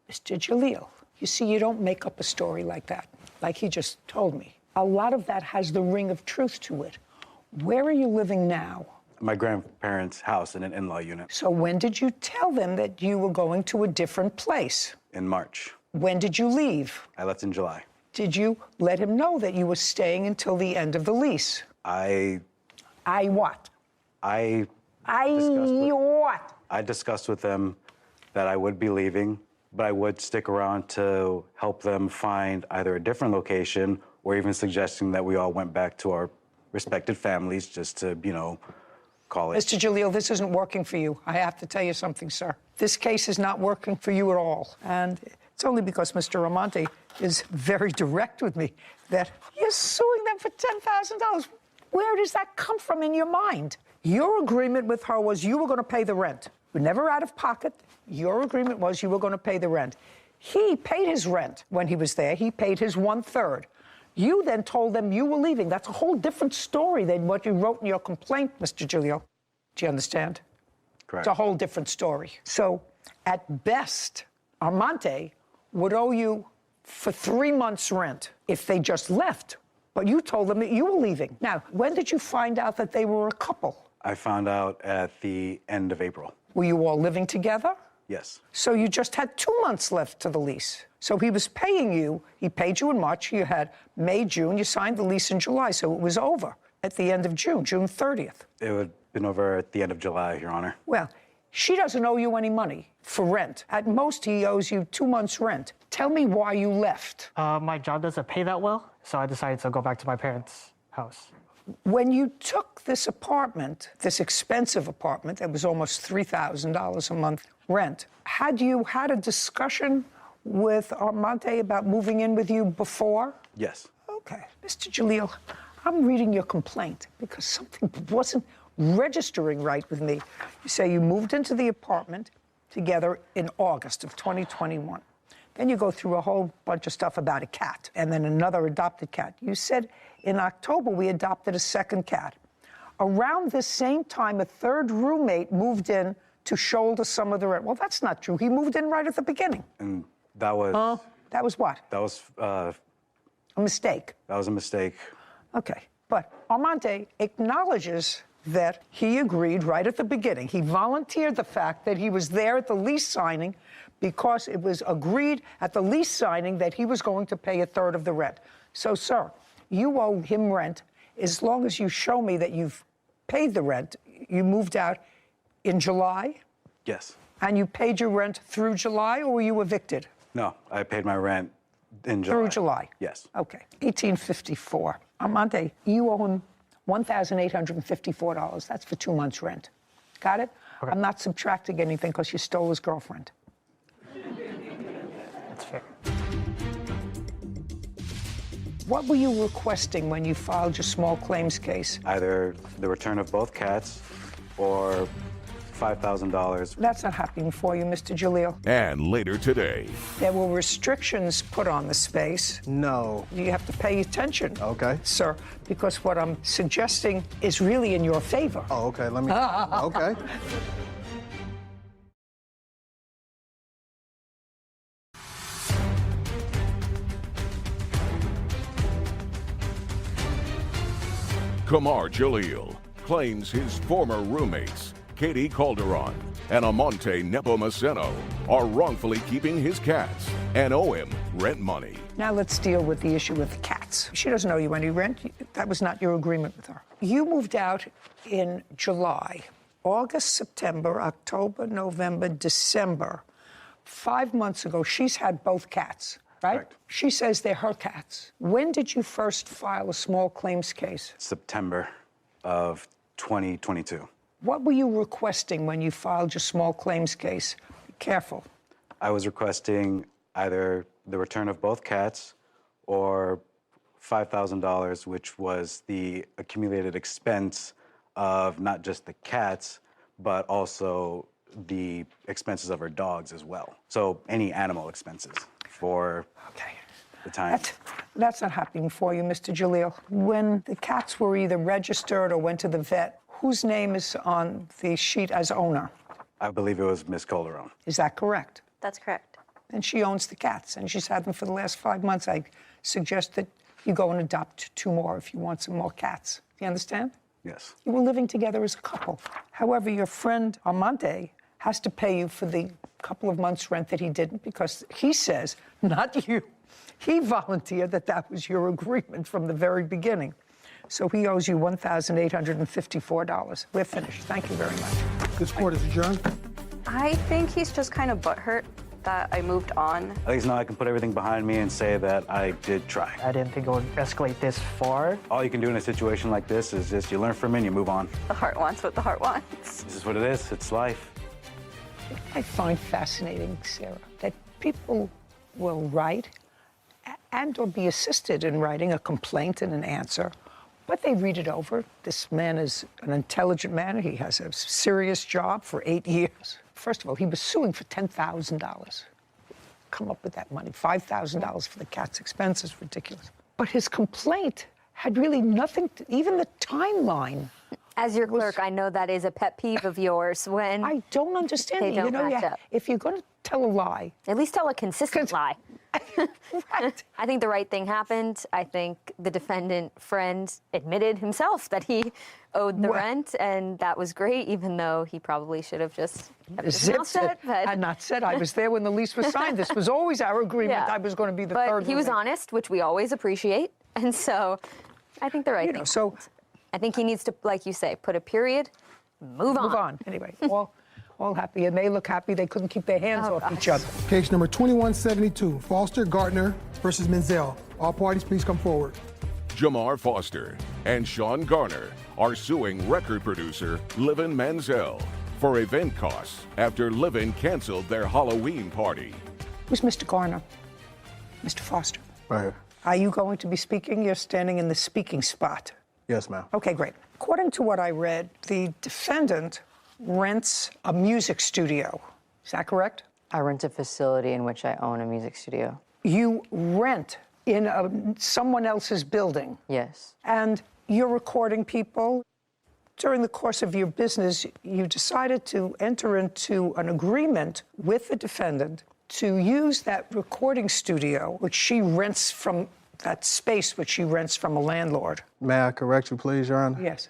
Mr. Jalil, you see, you don't make up a story like that, like he just told me. A lot of that has the ring of truth to it. Where are you living now? My grandparents' house in an in-law unit. So when did you tell them that you were going to a different place? In March. When did you leave? I left in July. Did you let him know that you were staying until the end of the lease? I what? I discussed with them that I would be leaving, but I would stick around to help them find either a different location or even suggesting that we all went back to our respected families just to, call it. Mr. Jalil, this isn't working for you. I have to tell you something, sir. This case is not working for you at all. And it's only because Mr. Amante is very direct with me that you're suing them for $10,000. Where does that come from in your mind? Your agreement with her was you were going to pay the rent. You were never out of pocket. Your agreement was you were going to pay the rent. He paid his rent when he was there. He paid his 1/3. You then told them you were leaving. That's a whole different story than what you wrote in your complaint, Mr. Giulio. Do you understand? Correct. It's a whole different story. So, at best, Armante would owe you for 3 months' rent if they just left. But you told them that you were leaving. Now, when did you find out that they were a couple? I found out at the end of April. Were you all living together? Yes. So you just had 2 months left to the lease. So he was paying you. He paid you in March. You had May, June. You signed the lease in July. So it was over at the end of June, June 30th. It would have been over at the end of July, Your Honor. Well, she doesn't owe you any money for rent. At most, he owes you 2 months' rent. Tell me why you left. My job doesn't pay that well, so I decided to go back to my parents' house. When you took this apartment, this expensive apartment, that was almost $3,000 a month rent, had you had a discussion with Armante about moving in with you before? Yes. Okay. Mr. Jalil, I'm reading your complaint because something wasn't registering right with me. You say you moved into the apartment together in August of 2021. Then you go through a whole bunch of stuff about a cat and then another adopted cat. You said in October we adopted a second cat. Around this same time, a third roommate moved in to shoulder some of the rent. Well, that's not true. He moved in right at the beginning. And that was... That was what? That was... a mistake. That was a mistake. Okay. But Armante acknowledges that he agreed right at the beginning. He volunteered the fact that he was there at the lease signing because it was agreed at the lease signing that he was going to pay a third of the rent. So, sir, you owe him rent as long as you show me that you've paid the rent. You moved out in July, Yes. And you paid your rent through July, or were you evicted? No, I paid my rent in July. Through July? Yes. Okay. 1854. Amante, you owe him $1,854. That's for 2 months' rent. Got it? Okay. I'm not subtracting anything because you stole his girlfriend. That's fair. What were you requesting when you filed your small claims case? Either the return of both cats or $5,000. That's not happening for you, Mr. Jalil. And later today, There were restrictions put on the space. No. You have to pay attention. Okay. Sir, because what I'm suggesting is really in your favor. Oh, okay. Let me. Okay. Kamar Jalil claims his former roommates, Katie Calderon and Amante Nepomuceno, are wrongfully keeping his cats and owe him rent money. Now let's deal with the issue with the cats. She doesn't owe you any rent. That was not your agreement with her. You moved out in July, August, September, October, November, December. 5 months ago, she's had both cats, right? Correct. She says they're her cats. When did you first file a small claims case? September of 2022. What were you requesting when you filed your small claims case? Be careful. I was requesting either the return of both cats or $5,000, which was the accumulated expense of not just the cats, but also the expenses of her dogs as well. So any animal expenses for the time. That's not happening for you, Mr. Jalil. When the cats were either registered or went to the vet, whose name is on the sheet as owner? I believe it was Miss Calderon. Is that correct? That's correct. And she owns the cats, and she's had them for the last 5 months. I suggest that you go and adopt 2 more if you want some more cats. Do you understand? Yes. You were living together as a couple. However, your friend Amante has to pay you for the couple of months' rent that he didn't, because he says, not you, he volunteered that was your agreement from the very beginning. So he owes you $1,854. We're finished. Thank you very much. This court is adjourned. I think he's just kind of butthurt that I moved on. At least now I can put everything behind me and say that I did try. I didn't think it would escalate this far. All you can do in a situation like this is just you learn from it and you move on. The heart wants what the heart wants. This is what it is. It's life. I find fascinating, Sarah, that people will write and or be assisted in writing a complaint and an answer, but they read it over. This man is an intelligent man. He has a serious job for 8 years. First of all, he was suing for $10,000. Come up with that money. $5,000 for the cat's expenses, ridiculous. But his complaint had really nothing to, even the timeline. As your clerk, I know that is a pet peeve of yours when I don't understand they it. don't You know, match up. if you're going to tell a lie, at least tell a consistent lie. Right. I think the right thing happened. I think the defendant friend admitted himself that he owed the rent, and that was great, even though he probably should have just kept his mouth shut. And not said, I was there when the lease was signed. This was always our agreement. Yeah. I was going to be the But third he was roommate. honest, which we always appreciate, and so I think the right thing. So I think he needs to, like you say, put a period, move on. Move on. Anyway, all happy, and they look happy. They couldn't keep their hands off each other. Case number 2172, Foster Gardner versus Menzel. All parties, please come forward. Jamar Foster and Sean Garner are suing record producer Livin Manziel for event costs after Livin canceled their Halloween party. Who's Mr. Garner? Mr. Foster. Right here. Are you going to be speaking? You're standing in the speaking spot. Yes, ma'am. Okay, great. According to what I read, the defendant rents a music studio. Is that correct? I rent a facility in which I own a music studio. You rent in someone else's building. Yes. And you're recording people. During the course of your business, you decided to enter into an agreement with the defendant to use that recording studio, which she rents from that space, which she rents from a landlord. May I correct you, please, Your Honor? Yes.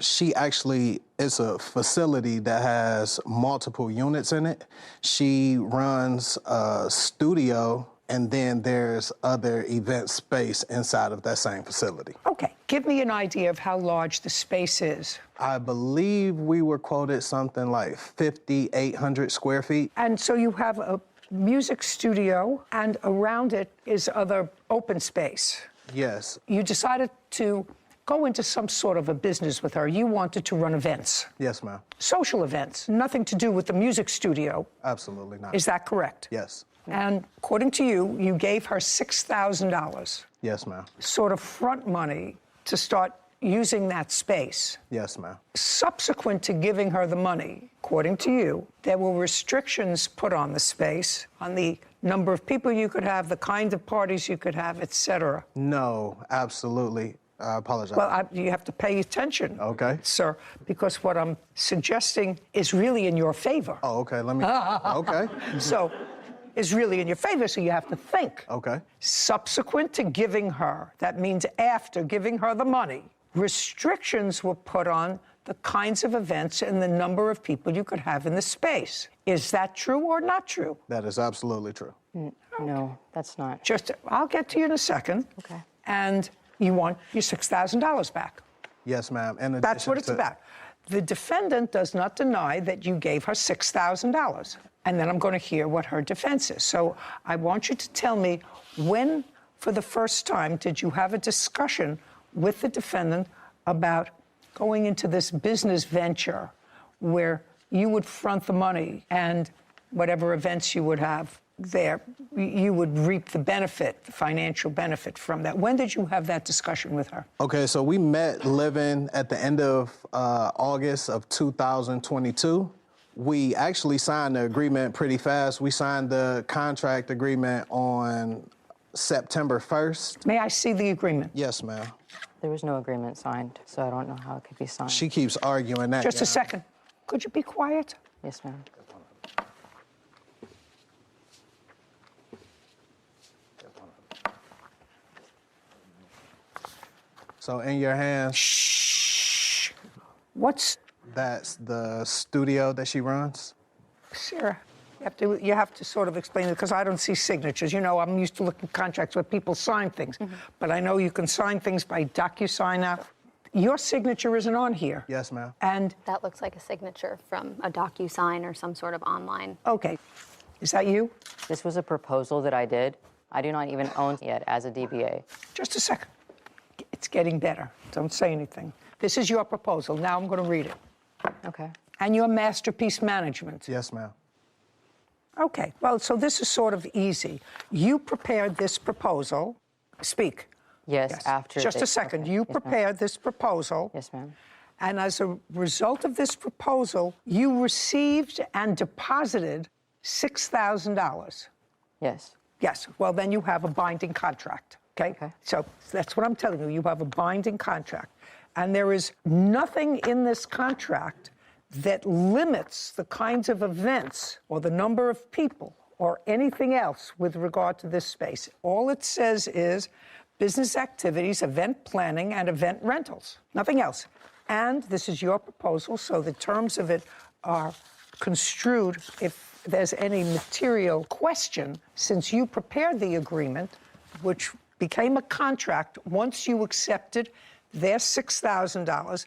She actually is a facility that has multiple units in it. She runs a studio and then there's other event space inside of that same facility. Okay, give me an idea of how large the space is. I believe we were quoted something like 5,800 square feet. And so you have a music studio, and around it is other open space. Yes. You decided to go into some sort of a business with her. You wanted to run events. Yes, ma'am. Social events, nothing to do with the music studio. Absolutely not. Is that correct? Yes. And according to you, you gave her $6,000. Yes, ma'am. Sort of front money to start using that space. Yes, ma'am. Subsequent to giving her the money, according to you, there were restrictions put on the space, on the number of people you could have, the kind of parties you could have, etc. No, absolutely. I apologize. Well, you have to pay attention, okay, sir, because what I'm suggesting is really in your favor. Oh, okay. Let me. Okay. So, is really in your favor, so you have to think. Okay. Subsequent to giving her, that means after giving her the money, restrictions were put on the kinds of events and the number of people you could have in the space. Is that true or not true? That is absolutely true. No, that's not. I'll get to you in a second. Okay. And you want your $6,000 back. Yes, ma'am. And that's what it's about. The defendant does not deny that you gave her $6,000. And then I'm going to hear what her defense is. So I want you to tell me when, for the first time, did you have a discussion with the defendant about going into this business venture where you would front the money and whatever events you would have there, you would reap the benefit, the financial benefit from that. When did you have that discussion with her? Okay, so we met living at the end of August of 2022. We actually signed the agreement pretty fast. We signed the contract agreement on September 1st. May I see the agreement? Yes, ma'am. There was no agreement signed, so I don't know how it could be signed. She keeps arguing that. Just a second. Could you be quiet? Yes, ma'am. So in your hands. Shh. What's? That's the studio that she runs. Sarah, you have to sort of explain it because I don't see signatures. You know, I'm used to looking at contracts where people sign things, but I know you can sign things by DocuSign now. Your signature isn't on here. Yes, ma'am. And that looks like a signature from a DocuSign or some sort of online. Okay. Is that you? This was a proposal that I did. I do not even own it yet as a DBA. Just a second. It's getting better. Don't say anything. This is your proposal. Now I'm going to read it. Okay. And your masterpiece management. Yes, ma'am. Okay. Well, so this is sort of easy. You prepared this proposal. Speak. Yes, after. Just a second. Okay. You Yes, prepared this proposal. Yes, ma'am. And as a result of this proposal, you received and deposited $6,000. Yes. Yes. Well, then you have a binding contract. Okay? So that's what I'm telling you. You have a binding contract. And there is nothing in this contract that limits the kinds of events or the number of people or anything else with regard to this space. All it says is business activities, event planning, and event rentals. Nothing else. And this is your proposal, so the terms of it are construed if there's any material question, since you prepared the agreement, which became a contract once you accepted their $6,000.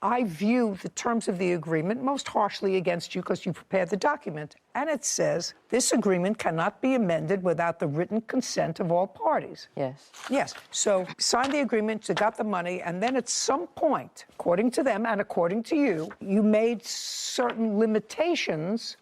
I view the terms of the agreement most harshly against you because you prepared the document. And it says this agreement cannot be amended without the written consent of all parties. Yes. Yes. So signed the agreement, you got the money, and then at some point, according to them and according to you, you made certain limitations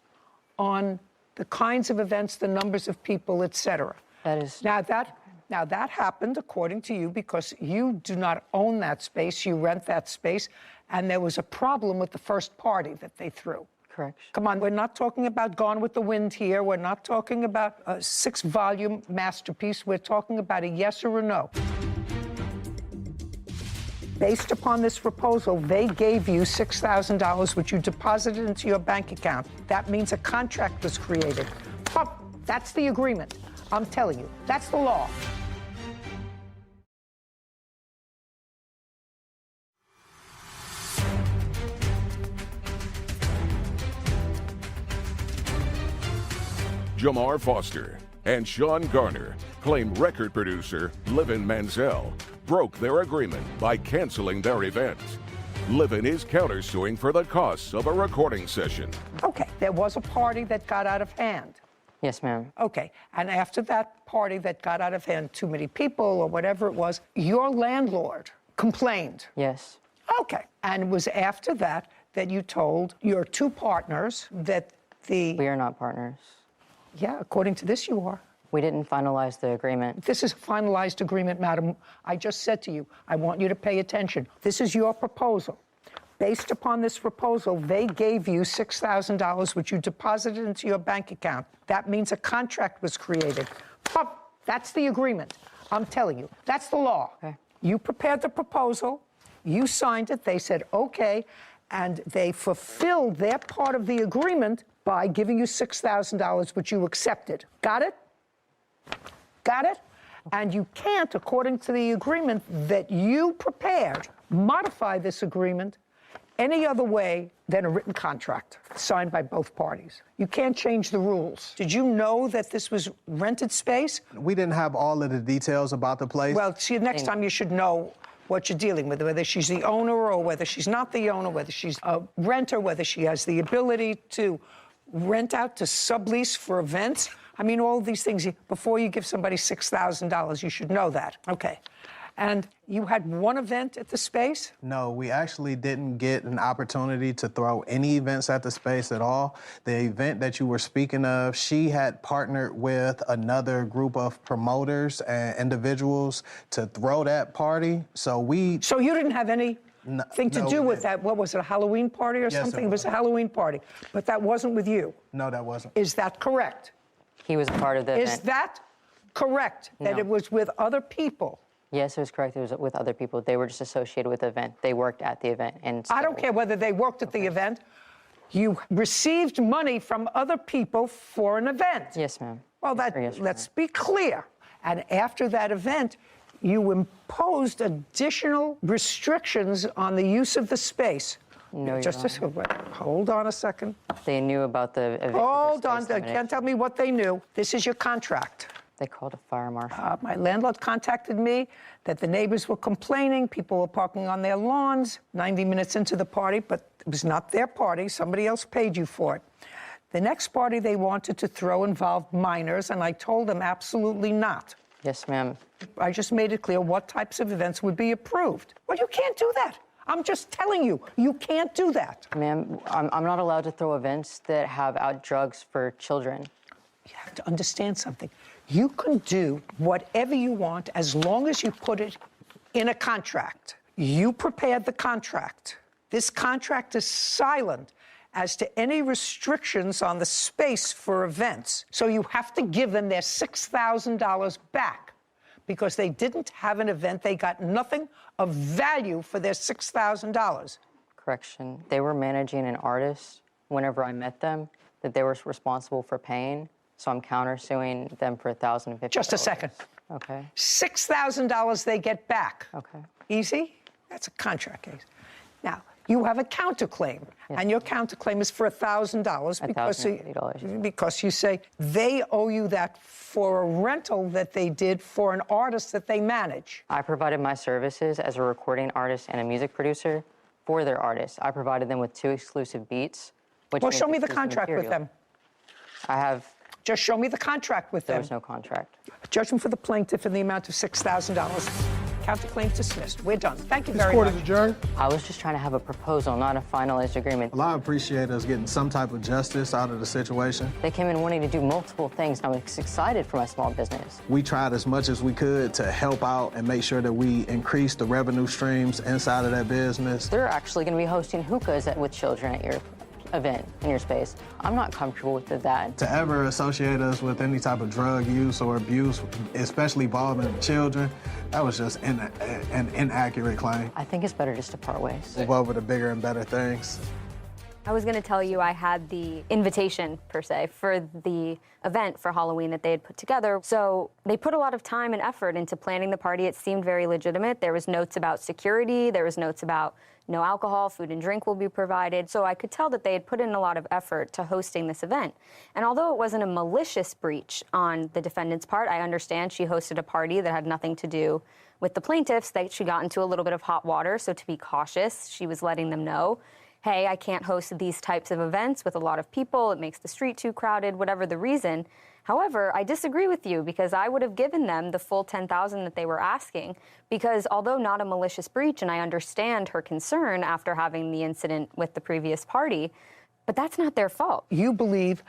on the kinds of events, the numbers of people, et cetera. That is. Now, that happened, according to you, because you do not own that space, you rent that space, and there was a problem with the first party that they threw. Correct. Come on, we're not talking about Gone with the Wind here. We're not talking about a 6-volume masterpiece. We're talking about a yes or a no. Based upon this proposal, they gave you $6,000, which you deposited into your bank account. That means a contract was created. Oh, that's the agreement. I'm telling you, that's the law. Jamar Foster, and Sean Garner claim record producer Livin Manziel broke their agreement by canceling their event. Livin is countersuing for the costs of a recording session. Okay, there was a party that got out of hand. Yes, ma'am. Okay, and after that party that got out of hand, too many people or whatever it was, your landlord complained. Yes. Okay, and it was after that that you told your two partners that We are not partners. Yeah, according to this, you are. We didn't finalize the agreement. This is a finalized agreement, madam. I just said to you, I want you to pay attention. This is your proposal. Based upon this proposal, they gave you $6,000, which you deposited into your bank account. That means a contract was created. That's the agreement. I'm telling you, that's the law. Okay. You prepared the proposal, you signed it, they said, okay, and they fulfilled their part of the agreement by giving you $6,000, which you accepted. Got it? Got it? And you can't, according to the agreement that you prepared, modify this agreement any other way than a written contract signed by both parties. You can't change the rules. Did you know that this was rented space? We didn't have all of the details about the place. Well, see, next time you should know what you're dealing with, whether she's the owner or whether she's not the owner, whether she's a renter, whether she has the ability to rent out to sublease for events. I mean, all these things. Before you give somebody $6,000, you should know that. Okay. And you had one event at the space? No, we actually didn't get an opportunity to throw any events at the space at all. The event that you were speaking of, she had partnered with another group of promoters and individuals to throw that party. So you didn't have anything to do with that? What was it, a Halloween party or something? It was a Halloween party, but that wasn't with you? No, that wasn't. Is that correct? He was a part of the event. Is that correct, that it was with other people? Yes, it was correct. It was with other people. They were just associated with the event. They worked at the event. And I don't care whether they worked at the event. You received money from other people for an event. Yes, ma'am. Well, let's be clear. And after that event, you imposed additional restrictions on the use of the space. No, hold on a second. They knew about the event. Hold on. They can't tell me what they knew. This is your contract. They called a fire marshal. My landlord contacted me that the neighbors were complaining. People were parking on their lawns 90 minutes into the party, but it was not their party. Somebody else paid you for it. The next party they wanted to throw involved minors, and I told them absolutely not. Yes, ma'am. I just made it clear what types of events would be approved. Well, you can't do that. I'm just telling you, you can't do that. Ma'am, I'm not allowed to throw events that have out drugs for children. You have to understand something. You can do whatever you want as long as you put it in a contract. You prepared the contract. This contract is silent as to any restrictions on the space for events. So you have to give them their $6,000 back because they didn't have an event. They got nothing of value for their $6,000. Correction. They were managing an artist whenever I met them that they were responsible for paying. So I'm countersuing them for $1,050. Just a second. Okay. $6,000 they get back. Okay. Easy? That's a because Now, you have a counterclaim, and your counterclaim is for $1,000 because you say they owe you that for a rental that they did for an artist that they manage. I provided my services as a recording artist and a music producer for their artists. I provided them with 2 exclusive beats. Well, show me the contract with them. I have. Just show me the contract with them. There was no contract. Judgment for the plaintiff in the amount of $6,000. Counterclaim dismissed. We're done. Thank you very Court much. is adjourned. I was just trying to have a proposal, not a finalized agreement. Well, I appreciate us getting some type of justice out of the situation. They came in wanting to do multiple things, and I was excited for my small business. We tried as much as we could to help out and make sure that we increase the revenue streams inside of that business. They're actually going to be hosting hookahs with children at your event in your space. I'm not comfortable with that. To ever associate us with any type of drug use or abuse, especially involving children, that was just an inaccurate claim. I think it's better just to part ways. Move over to bigger and better things. I was going to tell you I had the invitation, per se, for the event for Halloween that they had put together. So they put a lot of time and effort into planning the party. It seemed very legitimate. There was notes about security. There was notes about no alcohol, food and drink will be provided. So I could tell that they had put in a lot of effort to hosting this event. And although it wasn't a malicious breach on the defendant's part, I understand she hosted a party that had nothing to do with the plaintiffs, that she got into a little bit of hot water. So to be cautious, she was letting them know, hey, I can't host these types of events with a lot of people. It makes the street too crowded, whatever the reason. However, I disagree with you because I would have given them the full $10,000 that they were asking because although not a malicious breach, and I understand her concern after having the incident with the previous party, but that's not their fault. You believe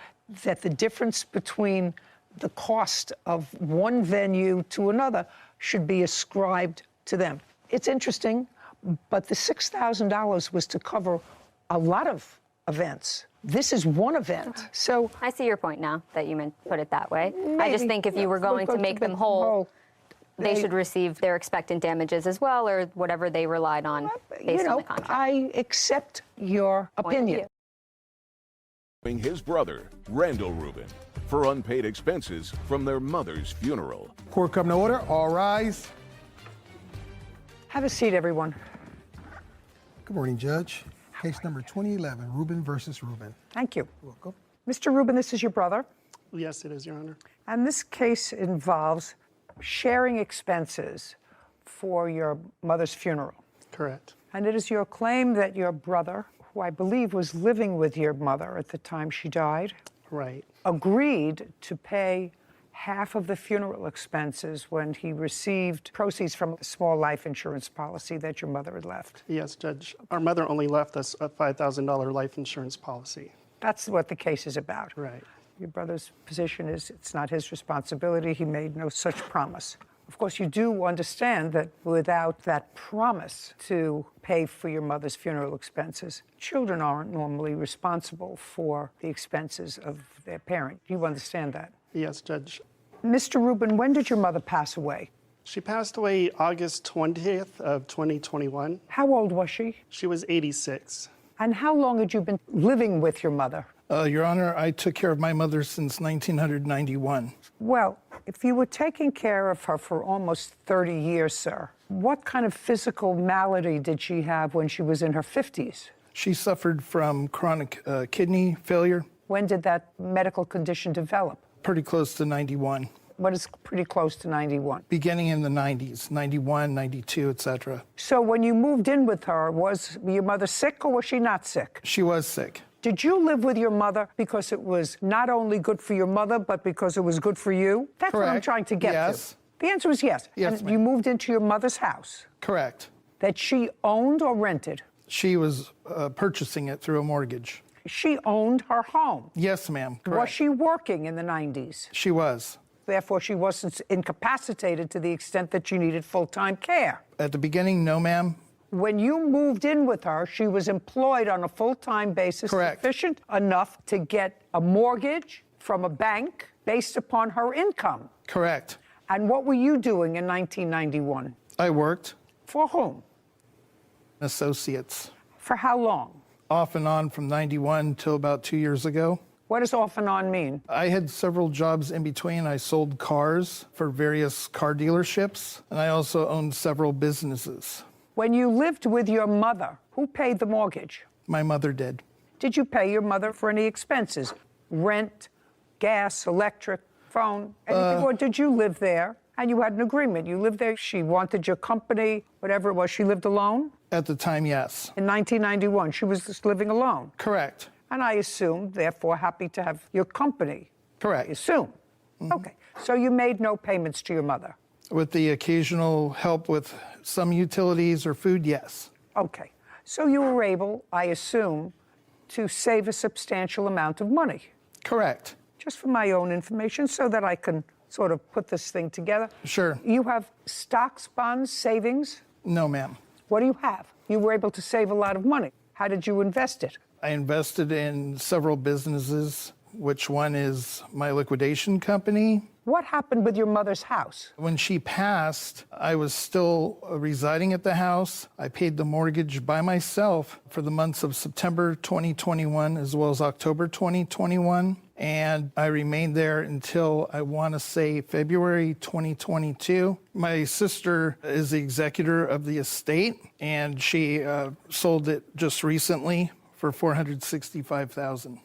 that the difference between the cost of one venue to another should be ascribed to them. It's interesting, but the $6,000 was to cover a lot of events. This is one event, so... I see your point now that you put it that way. I just think if you were going to make them whole, they should receive their expectant damages as well, or whatever they relied on based on the contract. I accept your opinion. His brother, Randall Rubin, for unpaid expenses from their mother's funeral. Court come to order. All rise. Have a seat, everyone. Good morning, Judge. Case number 2011, Rubin versus Rubin. Thank you. You're welcome. Mr. Rubin, this is your brother. Yes, it is, Your Honor. And this case involves sharing expenses for your mother's funeral. Correct. And it is your claim that your brother, who I believe was living with your mother at the time she died, right, agreed to pay half of the funeral expenses when he received proceeds from a small life insurance policy that your mother had left. Yes, Judge. Our mother only left us a $5,000 life insurance policy. That's what the case is about. Right. Your brother's position is it's not his responsibility. He made no such promise. Of course, you do understand that without that promise to pay for your mother's funeral expenses, children aren't normally responsible for the expenses of their parent. You understand that? Yes, Judge. Mr. Rubin, when did your mother pass away? She passed away August 20th of 2021. How old was she? She was 86. And how long had you been living with your mother? Your Honor, I took care of my mother since 1991. Well, if you were taking care of her for almost 30 years, sir, what kind of physical malady did she have when she was in her 50s? She suffered from chronic kidney failure. When did that medical condition develop? Pretty close to 91. What is pretty close to 91? Beginning in the 90s, 91, 92, etc. So when you moved in with her, was your mother sick or was she not sick? She was sick. Did you live with your mother because it was not only good for your mother, but because it was good for you? That's Correct. what I'm trying to get to. The answer is yes. Yes, and you moved into your mother's house? Correct. That she owned or rented? She was purchasing it through a mortgage. She owned her home? Yes, ma'am. Was she working in the 90s? She was. Therefore, she wasn't incapacitated to the extent that she needed full-time care? At the beginning, no, ma'am. When you moved in with her, she was employed on a full-time basis. Correct. Sufficient enough to get a mortgage from a bank based upon her income. Correct. And what were you doing in 1991? I worked. For whom? Associates. For how long? Off and on from 91 till about 2 years ago. What does off and on mean? I had several jobs in between. I sold cars for various car dealerships, and I also owned several businesses. When you lived with your mother, who paid the mortgage? My mother did. Did you pay your mother for any expenses? Rent, gas, electric, phone, anything? Or did you live there and you had an agreement? You lived there, she wanted your company, whatever it was. She lived alone? At the time, yes. In 1991, she was just living alone? Correct. And I assume, therefore, happy to have your company? Correct. I assume. Okay. So you made no payments to your mother? With the occasional help with some utilities or food, yes. Okay. So you were able, I assume, to save a substantial amount of money? Correct. Just for my own information, so that I can sort of put this thing together. Sure. You have stocks, bonds, savings? No, ma'am. What do you have? You were able to save a lot of money. How did you invest it? I invested in several businesses, which one is my liquidation company, What happened with your mother's house? When she passed, I was still residing at the house. I paid the mortgage by myself for the months of September 2021 as well as October 2021. And I remained there until, I want to say, February 2022. My sister is the executor of the estate, and she sold it just recently for $465,000.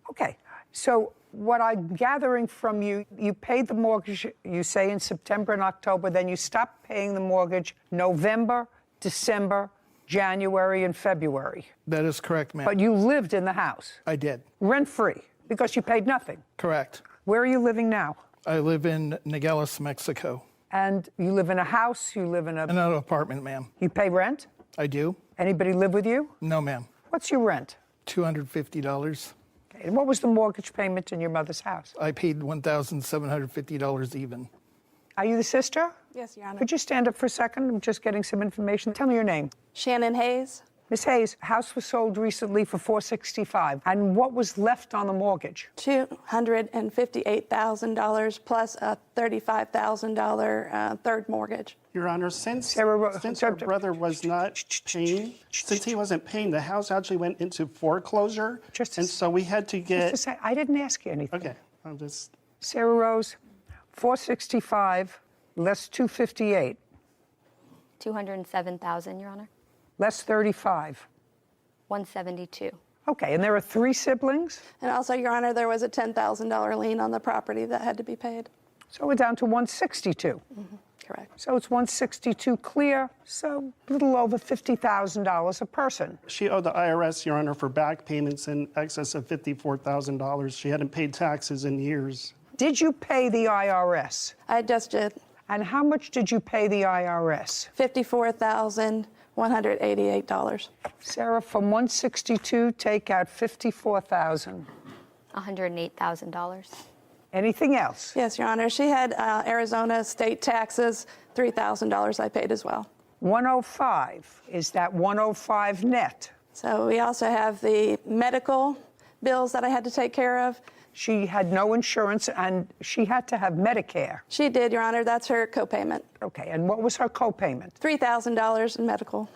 Okay, so what I'm gathering from you, you paid the mortgage, you say, in September and October, then you stopped paying the mortgage November, December, January, and February. That is correct, ma'am. But you lived in the house? I did. Rent-free, because you paid nothing? Correct. Where are you living now? I live in Nogales, Mexico. And you live in a house, you live in In an apartment, ma'am. You pay rent? I do. Anybody live with you? No, ma'am. What's your rent? $250. Okay. And what was the mortgage payment in your mother's house? I paid $1,750 even. Are you the sister? Yes, Your Honor. Could you stand up for a second? I'm just getting some information. Tell me your name. Shannon Hayes. Ms. Hayes, house was sold recently for $465,000. And what was left on the mortgage? $258,000 plus a $35,000 third mortgage. Your Honor, since her brother was not paying, since he wasn't paying, the house actually went into foreclosure, and so we had to get... Just a sec, I didn't ask you anything. Okay, I'll just... Sarah Rose, $465,000 less $258,000. $207,000, Your Honor. Less $35,000. $172,000. Okay, and there are 3 siblings? And also, Your Honor, there was a $10,000 lien on the property that had to be paid. So we're down to $162,000. Correct. So it's $162,000 clear, so a little over $50,000 a person. She owed the IRS, Your Honor, for back payments in excess of $54,000. She hadn't paid taxes in years. Did you pay the IRS? I just did. And how much did you pay the IRS? $54,188. Sarah, from $162,000, take out $54,000. $108,000. Anything else? Yes, Your Honor. She had Arizona state taxes, $3,000 I paid as well. 105. Is that 105 net? So we also have the medical bills that I had to take care of. She had no insurance, and she had to have Medicare. She did, Your Honor. That's her copayment. Okay, and what was her copayment? $3,000 in medical.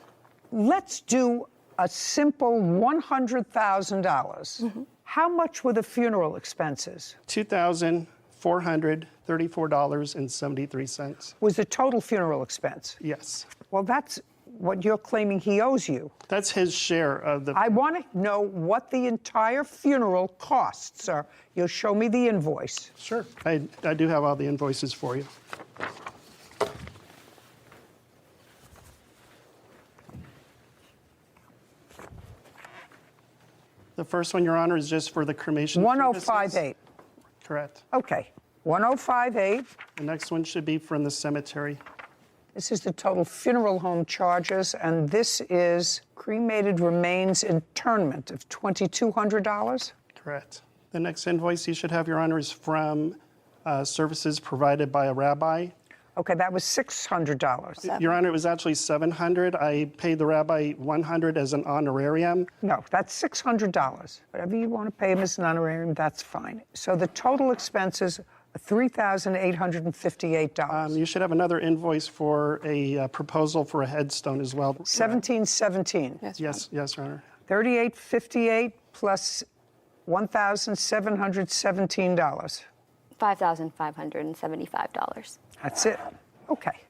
Let's do a simple $100,000. How much were the funeral expenses? $2,434.73. Was the total funeral expense? Yes. Well, that's what you're claiming he owes you. That's his share of the... I want to know what the entire funeral cost, sir. You'll show me the invoice. Sure. I do have all the invoices for you. The first one, Your Honor, is just for the cremation. 1058. Correct. Okay. 1058. The next one should be from the cemetery. This is the total funeral home charges, and this is cremated remains internment of $2,200. Correct. The next invoice you should have, Your Honor, is from services provided by a rabbi. Okay, that was $600. Your Honor, it was actually $700. I paid the rabbi $100 as an honorarium. No, that's $600. Whatever you want to pay him as an honorarium, that's fine. So the total expenses are $3,858. You should have another invoice for a proposal for a headstone as well. 1717. Yes, Your Honor. $3,858 plus $1,717. $5,575. That's it. Okay.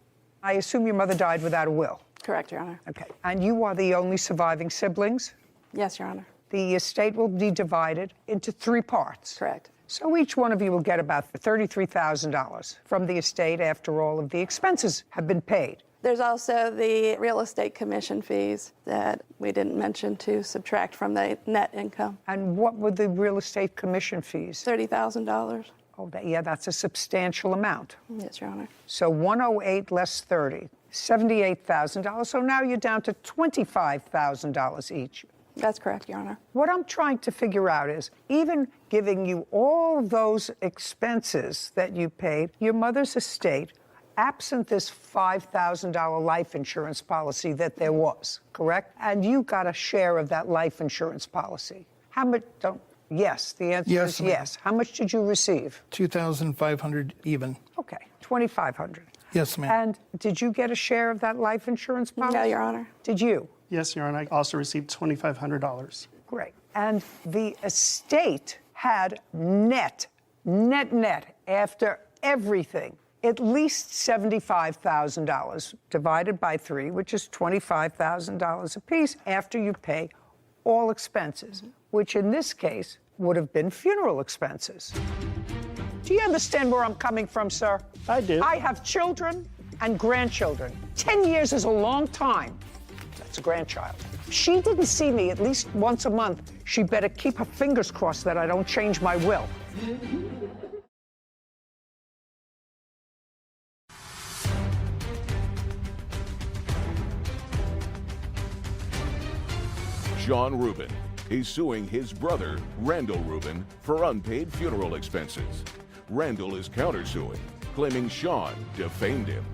I assume your mother died without a will. Correct, Your Honor. Okay. And you are the only surviving siblings? Yes, Your Honor. The estate will be divided into 3 parts. Correct. So each one of you will get about $33,000 from the estate after all of the expenses have been paid. There's also the real estate commission fees that we didn't mention to subtract from the net income. And what were the real estate commission fees? $30,000. Oh, yeah, that's a substantial amount. Yes, Your Honor. So 108 less 30, $78,000. So now you're down to $25,000 each. That's correct, Your Honor. What I'm trying to figure out is, even giving you all those expenses that you paid, your mother's estate, absent this $5,000 life insurance policy that there was, correct? And you got a share of that life insurance policy. How much, Yes, the answer Yes, is ma'am. yes. How much did you receive? $2,500 even. Okay, $2,500. Yes, ma'am. And did you get a share of that life insurance policy? No, Your Honor. Did you? Yes, Your Honor. I also received $2,500. Great. And the estate had net, after everything, at least $75,000 divided by 3, which is $25,000 apiece after you pay all expenses, which in this case would have been funeral expenses. Do you understand where I'm coming from, sir? I do. I have children and grandchildren. 10 years is a long time. That's a grandchild. She didn't see me at least once a month. She better keep her fingers crossed that I don't change my will. Sean Rubin. He's suing his brother, Randall Rubin, for unpaid funeral expenses. Randall is countersuing, claiming Sean defamed him.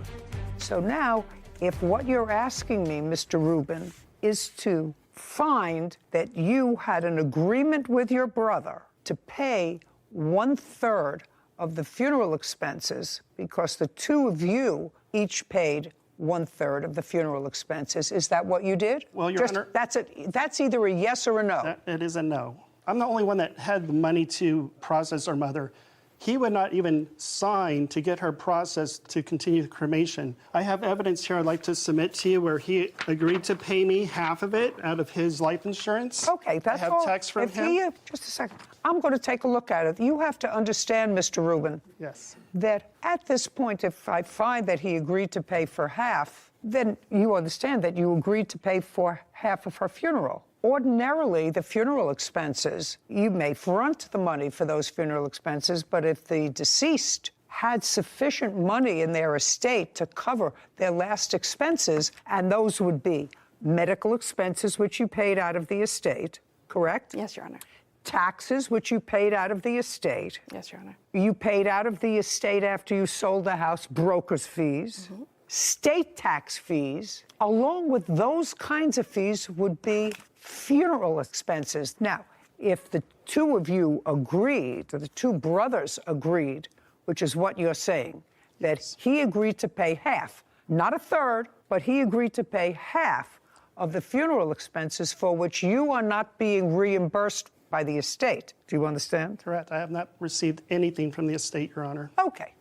So now, if what you're asking me, Mr. Rubin, is to find that you had an agreement with your brother to pay 1/3 of the funeral expenses because the two of you each paid 1/3 of the funeral expenses. Is that what you did? Well, Your Honor, that's either a yes or a no. It is a no. I'm the only one that had the money to process our mother. He would not even sign to get her processed to continue the cremation. I have evidence here I'd like to submit to you where he agreed to pay me half of it out of his life insurance. Okay, that's all. I have text from him. Just a second. I'm going to take a look at it. You have to understand, Mr. Rubin, Yes. that at this point, if I find that he agreed to pay for half, then you understand that you agreed to pay for half of her funeral. Ordinarily, the funeral expenses, you may front the money for those funeral expenses, but if the deceased had sufficient money in their estate to cover their last expenses, and those would be medical expenses, which you paid out of the estate, correct? Yes, Your Honor. Taxes, which you paid out of the estate. Yes, Your Honor. You paid out of the estate after you sold the house, broker's fees. State tax fees, along with those kinds of fees, would be funeral expenses. Now, if the two of you agreed, or the two brothers agreed, which is what you're saying, that he agreed to pay half, not 1/3, but he agreed to pay half of the funeral expenses for which you are not being reimbursed by the estate. Do you understand? Correct. I have not received anything from the estate, Your Honor. Okay.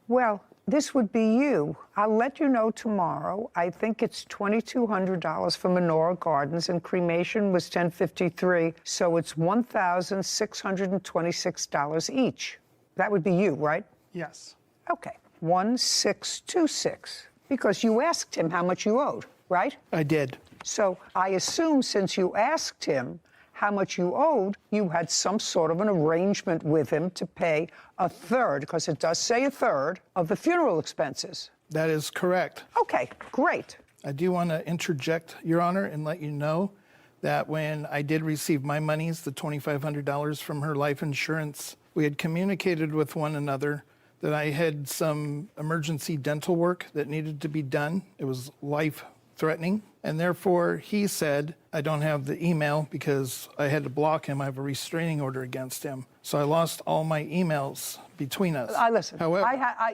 Well, this would be you. I'll let you know tomorrow. I think it's $2,200 for Menorah Gardens, and cremation was $1,053, so it's $1,626 each. That would be you, right? Yes. Okay, 1,626, because you asked him how much you owed, right? I did. So I assume since you asked him how much you owed, you had some sort of an arrangement with him to pay 1/3, because it does say 1/3 of the funeral expenses. That is correct. Okay, great. I do want to interject, Your Honor, and let you know that when I did receive my monies, the $2,500 from her life insurance, we had communicated with one another that I had some emergency dental work that needed to be done. It was life-threatening. And therefore, he said, I don't have the email because I had to block him. I have a restraining order against him. So I lost all my emails between us. Listen, However,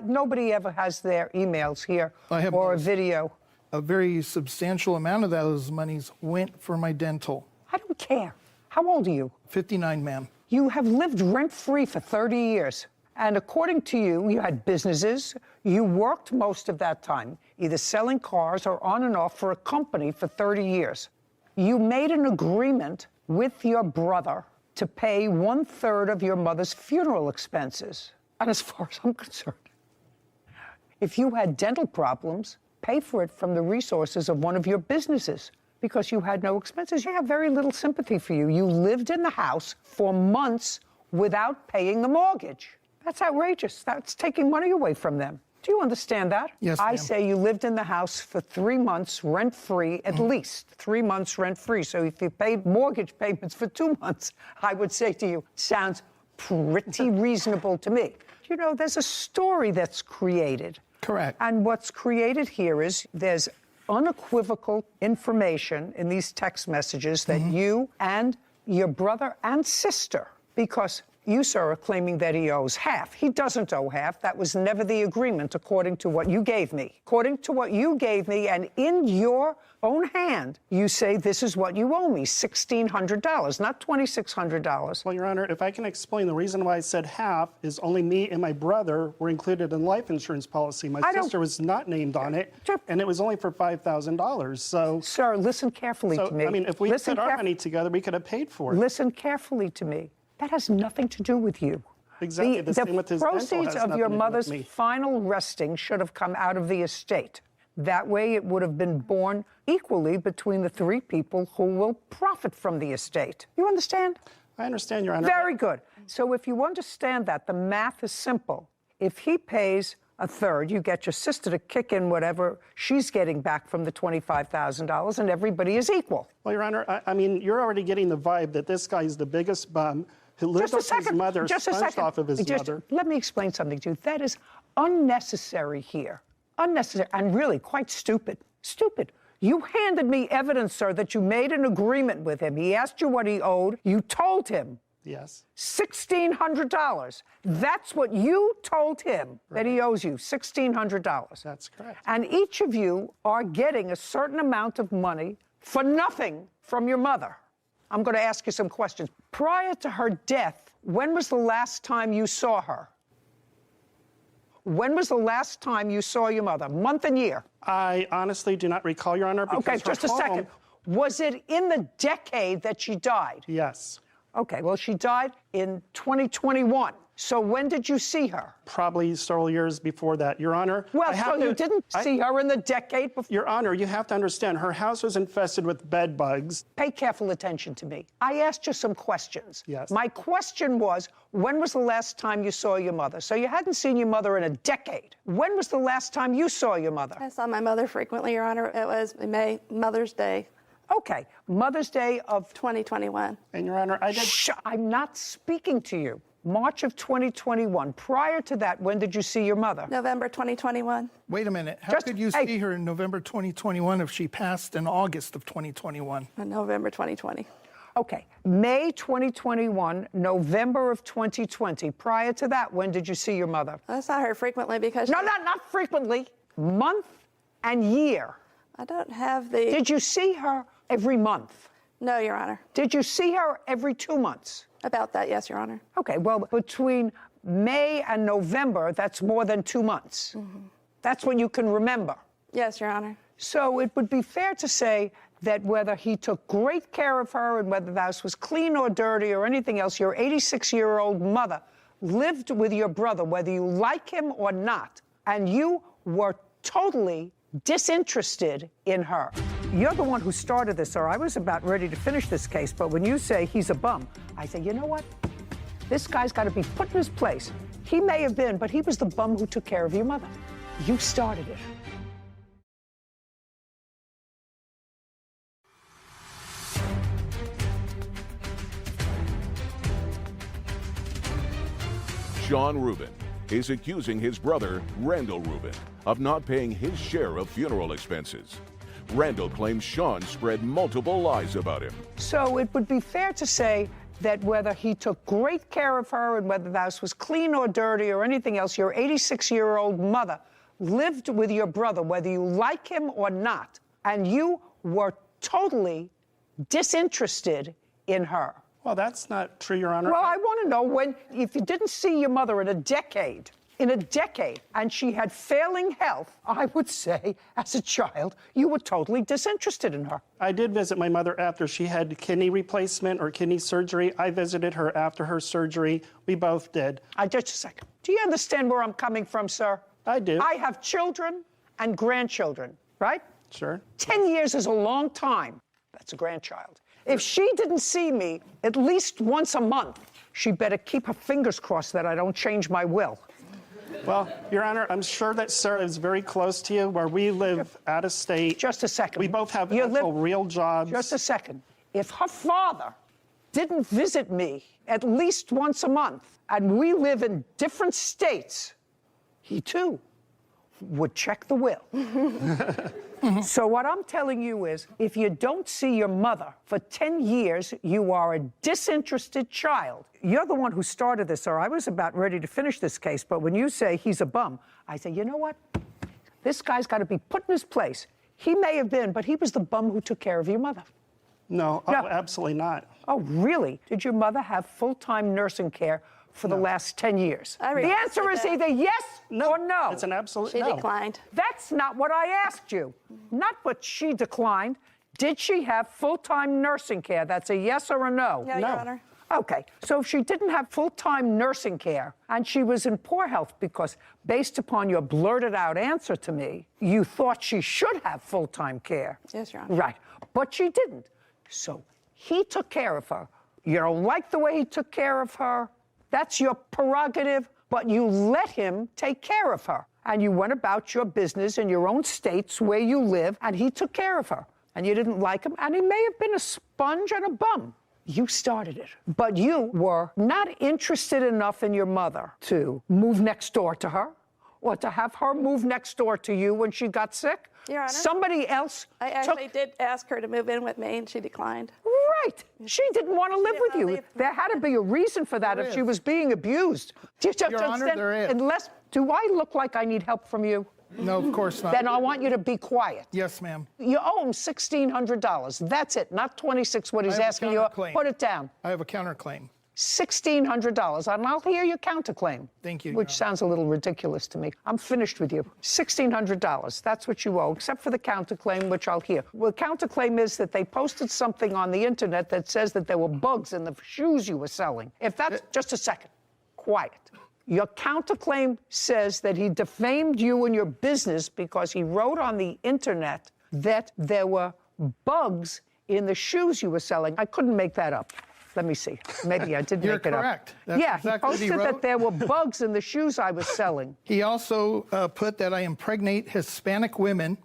nobody ever has their emails here or a video. A very substantial amount of those monies went for my dental. I don't care. How old are you? 59, ma'am. You have lived rent-free for 30 years. And according to you, you had businesses. You worked most of that time, either selling cars or on and off for a company for 30 years. You made an agreement with your brother to pay 1/3 of your mother's funeral expenses. And as far as I'm concerned, if you had dental problems, pay for it from the resources of one of your businesses, because you had no expenses. You have very little sympathy for you. You lived in the house for months without paying the mortgage. That's outrageous. That's taking money away from them. Do you understand that? Yes, I ma'am. say you lived in the house for 3 months rent-free, at least 3 months rent-free. So if you paid mortgage payments for 2 months, I would say to you, sounds pretty reasonable to me. You know, there's a story that's created. Correct. And what's created here is there's unequivocal information in these text messages that you and your brother and sister, because you, sir, are claiming that he owes half. He doesn't owe half. That was never the agreement, according to what you gave me. According to what you gave me, and in your own hand, you say this is what you owe me, $1,600, not $2,600. Well, Your Honor, if I can explain, the reason why I said half is only me and my brother were included in the life insurance policy. My sister was not named on it, and it was only for $5,000, so... Sir, listen carefully to me. I mean, if we put our money together, we could have paid for it. Listen carefully to me. That has nothing to do with you. Exactly. The same with his dental has proceeds of nothing your to do with mother's me. final resting should have come out of the estate. That way it would have been borne equally between the three people who will profit from the estate. You understand? I understand, Your Honor. Very good. So if you understand that, the math is simple. If he pays a third, you get your sister to kick in whatever she's getting back from the $25,000, and everybody is equal. Well, Your Honor, I mean, you're already getting the vibe that this guy is the biggest bum who lived off his mother, sponged off of his mother. Let me explain something to you. That is unnecessary here. Unnecessary and really quite stupid. Stupid. You handed me evidence, sir, that you made an agreement with him. He asked you what he owed. You told him. Yes. $1,600. That's what you told him, that he owes you, $1,600. That's correct. And each of you are getting a certain amount of money for nothing from your mother. I'm going to ask you some questions. Prior to her death, when was the last time you saw her? When was the last time you saw your mother? Month and year? I honestly do not recall, Your Honor, because okay, just a second. Was it in the decade that she died? Yes. Okay, well, she died in 2021. So when did you see her? Probably several years before that, Your Honor. Well, so you didn't see her in the decade before? Your Honor, you have to understand, her house was infested with bed bugs. Pay careful attention to me. I asked you some questions. Yes. My question was, when was the last time you saw your mother? So you hadn't seen your mother in a decade. When was the last time you saw your mother? I saw my mother frequently, Your Honor. It was in May, Mother's Day. Okay, Mother's Day of 2021. And Your Honor, I did... Shh, I'm not speaking to you. March of 2021. Prior to that, when did you see your mother? November 2021. Wait a minute. How could you see her in November 2021 if she passed in August of 2021? November 2020. Okay, May 2021, November of 2020. Prior to that, when did you see your mother? I saw her frequently because... No, not frequently. Month and year. I don't have the... Did you see her every month? No, Your Honor. Did you see her every 2 months? About that, yes, Your Honor. Okay, well, between May and November, that's more than 2 months. That's when you can remember. Yes, Your Honor. So it would be fair to say that whether he took great care of her and whether the house was clean or dirty or anything else, your 86-year-old mother lived with your brother, whether you like him or not, and you were totally disinterested in her. You're the one who started this, sir. I was about ready to finish this case, but when you say he's a bum, I say, you know what? This guy's got to be put in his place. He may have been, but he was the bum who took care of your mother. You started it. Sean Rubin is accusing his brother, Randall Rubin, of not paying his share of funeral expenses. Randall claims Sean spread multiple lies about him. So it would be fair to say that whether he took great care of her and whether the house was clean or dirty or anything else, your 86-year-old mother lived with your brother, whether you like him or not, and you were totally disinterested in her. Well, that's not true, Your Honor. Well, I want to know if you didn't see your mother in a decade, and she had failing health, I would say, as a child, you were totally disinterested in her. I did visit my mother after she had kidney replacement or kidney surgery. I visited her after her surgery. We both did. Just a second. Do you understand where I'm coming from, sir? I do. I have children and grandchildren, right? Sure. 10 years is a long time. That's a grandchild. If she didn't see me at least once a month, she better keep her fingers crossed that I don't change my will. Well, Your Honor, I'm sure that Sarah is very close to you, where we live out of state. Just a second. We both have real jobs. Just a second. If her father didn't visit me at least once a month, and we live in different states, he too would check the will. So what I'm telling you is, if you don't see your mother for 10 years, you are a disinterested child. You're the one who started this, sir. I was about ready to finish this case, but when you say he's a bum, I say, you know what? This guy's got to be put in his place. He may have been, but he was the bum who took care of your mother. No, No. absolutely not. Oh, really? Did your mother have full-time nursing care for the last 10 years? I The answer is either yes or no. It's an absolute She no. declined. That's not what I asked you. Not what she declined. Did she have full-time nursing care? That's a yes or a no? No, Your Honor. Okay, so if she didn't have full-time nursing care and she was in poor health because, based upon your blurted-out answer to me, you thought she should have full-time care. Yes, Your Honor. Right, but she didn't. So he took care of her. You don't like the way he took care of her. That's your prerogative, but you let him take care of her. And you went about your business in your own states where you live, and he took care of her. And you didn't like him, and he may have been a sponge and a bum. You started it. But you were not interested enough in your mother to move next door to her or to have her move next door to you when she got sick. Your Honor. Somebody else I actually did ask her to move in with me, and she declined. Right. She didn't want to live with you. There had to be a reason for that if she was being abused. Your Honor, there is. Unless, do I look like I need help from you? No, of course not. Then I want you to be quiet. Yes, ma'am. You owe him $1,600. That's it, not $26, what he's asking you. Put it down. I have a counterclaim. $1,600, and I'll hear your counterclaim. Thank you, Which Your sounds a little ridiculous to me. I'm finished with you. $1,600, that's what you owe, except for the counterclaim, which I'll hear. Well, the counterclaim is that they posted something on the internet that says that there were bugs in the shoes you were selling. If that's, just a second, quiet. Your counterclaim says that he defamed you and your business because he wrote on the internet that there were bugs in the shoes you were selling. I couldn't make that up. Let me see. Maybe I did make it up. You're correct. That's yeah, exactly what he he posted that wrote. there were bugs in the shoes I was selling. He also put that I impregnate Hispanic women.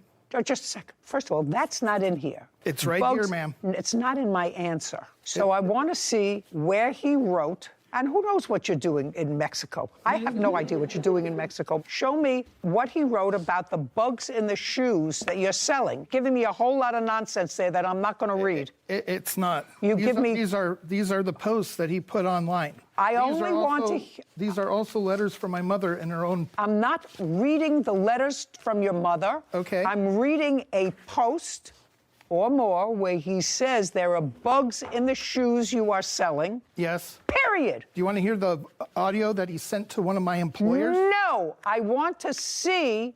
Just a second. First of all, that's not in here. It's right here, ma'am. It's not in my answer. So I want to see where he wrote. And who knows what you're doing in Mexico? I have no idea what you're doing in Mexico. Show me what he wrote about the bugs in the shoes that you're selling. Giving me a whole lot of nonsense there that I'm not going to read. It's not. You give me. These are the posts that he put online. I only want to. These are also letters from my mother in her own. I'm not reading the letters from your mother. Okay. I'm reading a post or more where he says there are bugs in the shoes you are selling. Yes. Period. Do you want to hear the audio that he sent to one of my employers? No, I want to see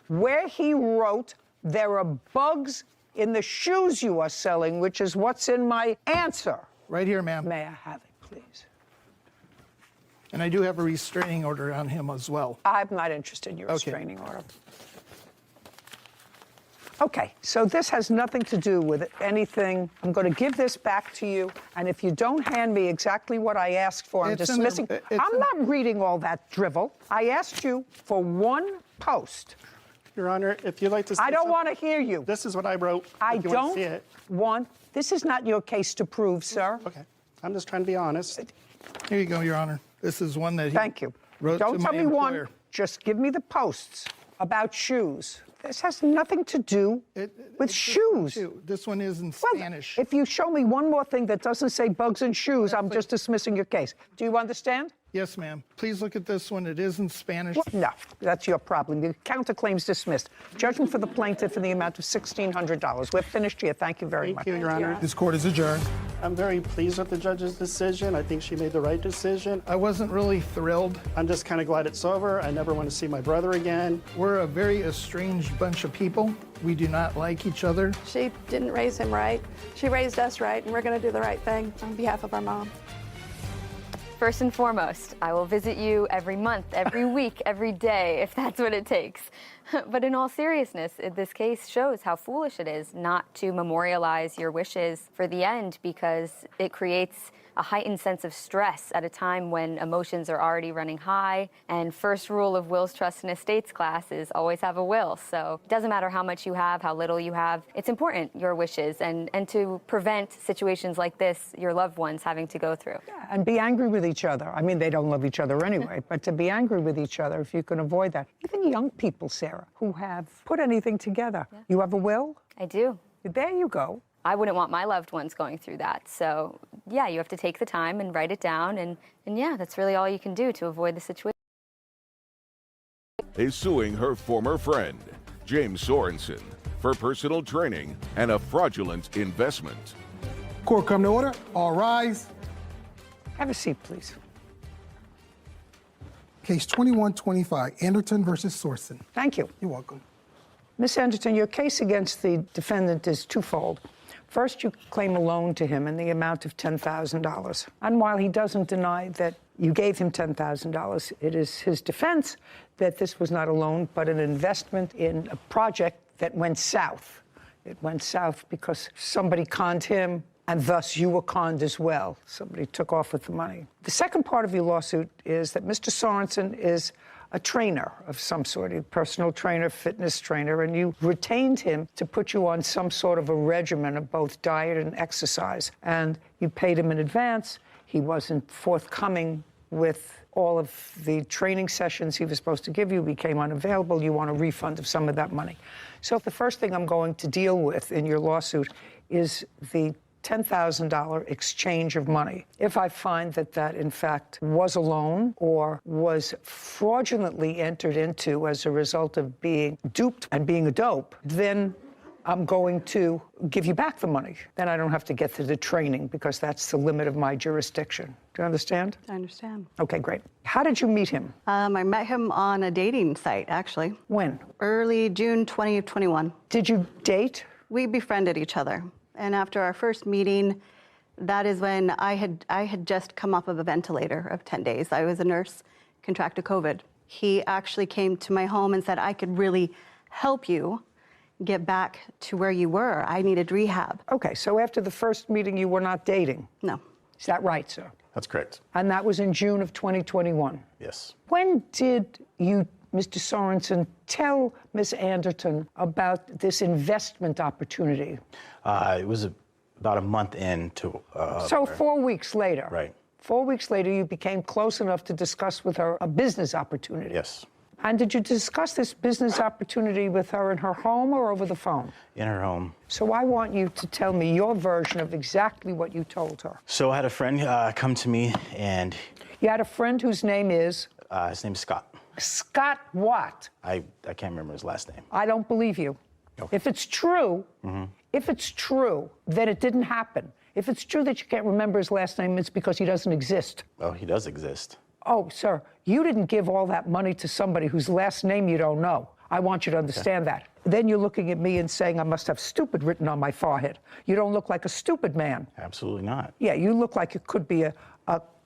where he wrote there are bugs in the shoes you are selling, which is what's in my answer. Right here, ma'am. May I have it, please? And I do have a restraining order on him as well. I'm not interested in your restraining order. Okay, so this has nothing to do with anything. I'm going to give this back to you, and if you don't hand me exactly what I asked for, I'm dismissing. I'm not reading all that drivel. I asked you for one post. Your Honor, if you'd like to say I don't something, want to hear you. This is what I wrote. I if you want to see don't it. want. This is not your case to prove, sir. Okay, I'm just trying to be honest. Here you go, Your Honor. This is one that he Thank you. wrote Don't to tell my me employer. one. Just give me the posts about shoes. This has nothing to do with shoes. This one is in Spanish. If you show me one more thing that doesn't say bugs and shoes, I'm just dismissing your case. Do you understand? Yes, ma'am. Please look at this one. It is in Spanish. No, that's your problem. The counterclaim's dismissed. Judgment for the plaintiff in the amount of $1,600. We're finished here. Thank you very much. Thank you, Your Honor. This court is adjourned. I'm very pleased with the judge's decision. I think she made the right decision. I wasn't really thrilled. I'm just kind of glad it's over. I never want to see my brother again. We're a very estranged bunch of people. We do not like each other. She didn't raise him right. She raised us right, and we're going to do the right thing on behalf of our mom. First and foremost, I will visit you every month, every week, every day, if that's what it takes. But in all seriousness, this case shows how foolish it is not to memorialize your wishes for the end, because it creates a heightened sense of stress at a time when emotions are already running high. And first rule of wills, trusts, and estates class is always have a will. So it doesn't matter how much you have, how little you have. It's important, your wishes, and to prevent situations like this, your loved ones having to go through. Yeah, and be angry with each other. I mean, they don't love each other anyway, but to be angry with each other, if you can avoid that. Even young people, Sarah, who have put anything together. Yeah. You have a will? I do. There you go. I wouldn't want my loved ones going through that. So, yeah, you have to take the time and write it down. And yeah, that's really all you can do to avoid the situation. Is suing her former friend, James Sorensen, for personal training and a fraudulent investment. Court come to order. All rise. Have a seat, please. Case 2125, Anderton versus Sorensen. Thank you. You're welcome. Ms. Anderton, your case against the defendant is twofold. First, you claim a loan to him in the amount of $10,000. And while he doesn't deny that you gave him $10,000, it is his defense that this was not a loan, but an investment in a project that went south. It went south because somebody conned him, and thus you were conned as well. Somebody took off with the money. The second part of your lawsuit is that Mr. Sorensen is a trainer of some sort, a personal trainer, fitness trainer, and you retained him to put you on some sort of a regimen of both diet and exercise. And you paid him in advance. He wasn't forthcoming with all of the training sessions he was supposed to give you, became unavailable. You want a refund of some of that money. So the first thing I'm going to deal with in your lawsuit is the $10,000 exchange of money. If I find that that, in fact, was a loan or was fraudulently entered into as a result of being duped and being a dope, then I'm going to give you back the money. Then I don't have to get to the training because that's the limit of my jurisdiction. Do you understand? I understand. Okay, great. How did you meet him? I met him on a dating site, actually. When? Early June 2021. Did you date? We befriended each other. And after our first meeting, that is when I had just come off of a ventilator of 10 days. I was a nurse, contracted COVID. He actually came to my home and said, I could really help you get back to where you were. I needed rehab. Okay, so after the first meeting, you were not dating? No. Is that right, sir? That's correct. And that was in June of 2021? Yes. When did you, Mr. Sorensen, tell Ms. Anderton about this investment opportunity? It was about a month into... So 4 weeks later? Right. 4 weeks later, you became close enough to discuss with her a business opportunity? Yes. And did you discuss this business opportunity with her in her home or over the phone? In her home. So I want you to tell me your version of exactly what you told her. So I had a friend come to me and... You had a friend whose name is? His name's Scott. Scott what? I can't remember his last name. I don't believe you. Okay. If it's true, then it didn't happen. If it's true that you can't remember his last name, it's because he doesn't exist. Oh, he does exist. Oh, sir, you didn't give all that money to somebody whose last name you don't know. I want you to understand that. Then you're looking at me and saying I must have stupid written on my forehead. You don't look like a stupid man. Absolutely not. Yeah, you look like you could be a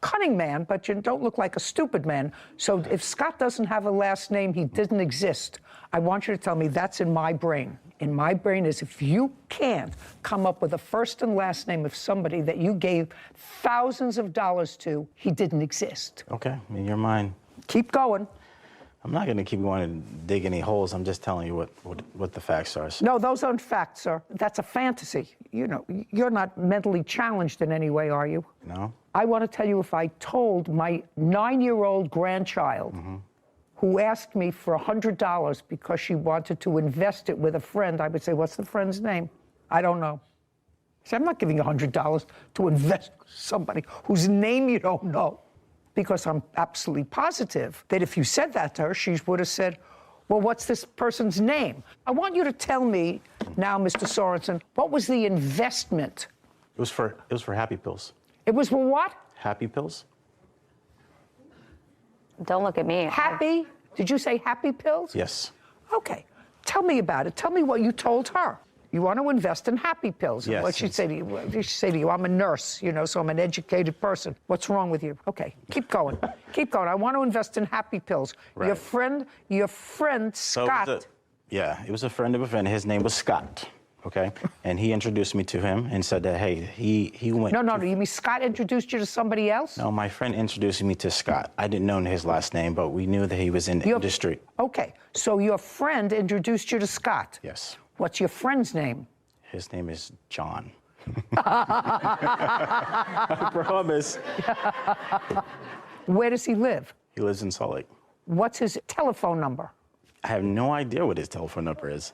cunning man, but you don't look like a stupid man. So if Scott doesn't have a last name, he didn't exist. I want you to tell me that's in my brain. In my brain is if you can't come up with a first and last name of somebody that you gave thousands of dollars to, he didn't exist. Okay, in your mind. Keep going. I'm not going to keep going and dig any holes. I'm just telling you what the facts are. No, those aren't facts, sir. That's a fantasy. You know, you're not mentally challenged in any way, are you? No. I want to tell you, if I told my 9-year-old grandchild who asked me for $100 because she wanted to invest it with a friend, I would say, what's the friend's name? I don't know. So I'm not giving you $100 to invest with somebody whose name you don't know, because I'm absolutely positive that if you said that to her, she would have said, well, what's this person's name? I want you to tell me now, Mr. Sorensen, what was the investment? It was for Happy Pills. It was for what? Happy Pills. Don't look at me. Happy? Did you say Happy Pills? Yes. Okay. Tell me about it. Tell me what you told her. You want to invest in happy pills. Yes. What she'd say to you? She'd say to you, I'm a nurse, so I'm an educated person. What's wrong with you? Okay, keep going. Keep going. I want to invest in happy pills. Right. Your friend Scott. It was a friend of a friend. His name was Scott. Okay, and he introduced me to him and said that, hey, he went. No, you mean Scott introduced you to somebody else? No, my friend introduced me to Scott. I didn't know his last name, but we knew that he was in the industry. Okay, so your friend introduced you to Scott. Yes. What's your friend's name? His name is John. I promise. Where does he live? He lives in Salt Lake. What's his telephone number? I have no idea what his telephone number is.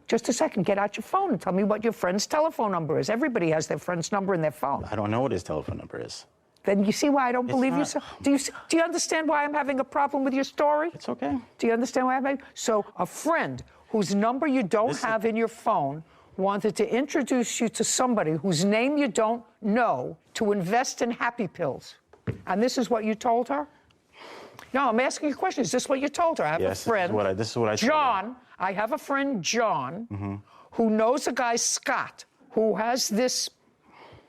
Just a second, get out your phone and tell me what your friend's telephone number is. Everybody has their friend's number in their phone. I don't know what his telephone number is. Then you see why I don't believe you? Do you understand why I'm having a problem with your story? It's okay. Do you understand why I'm having? So a friend whose number you don't have in your phone wanted to introduce you to somebody whose name you don't know to invest in happy pills. And this is what you told her? No, I'm asking you a question. Is this what you told her? I have a friend. This is what I John, I have a friend, John, who knows a guy, Scott, who has this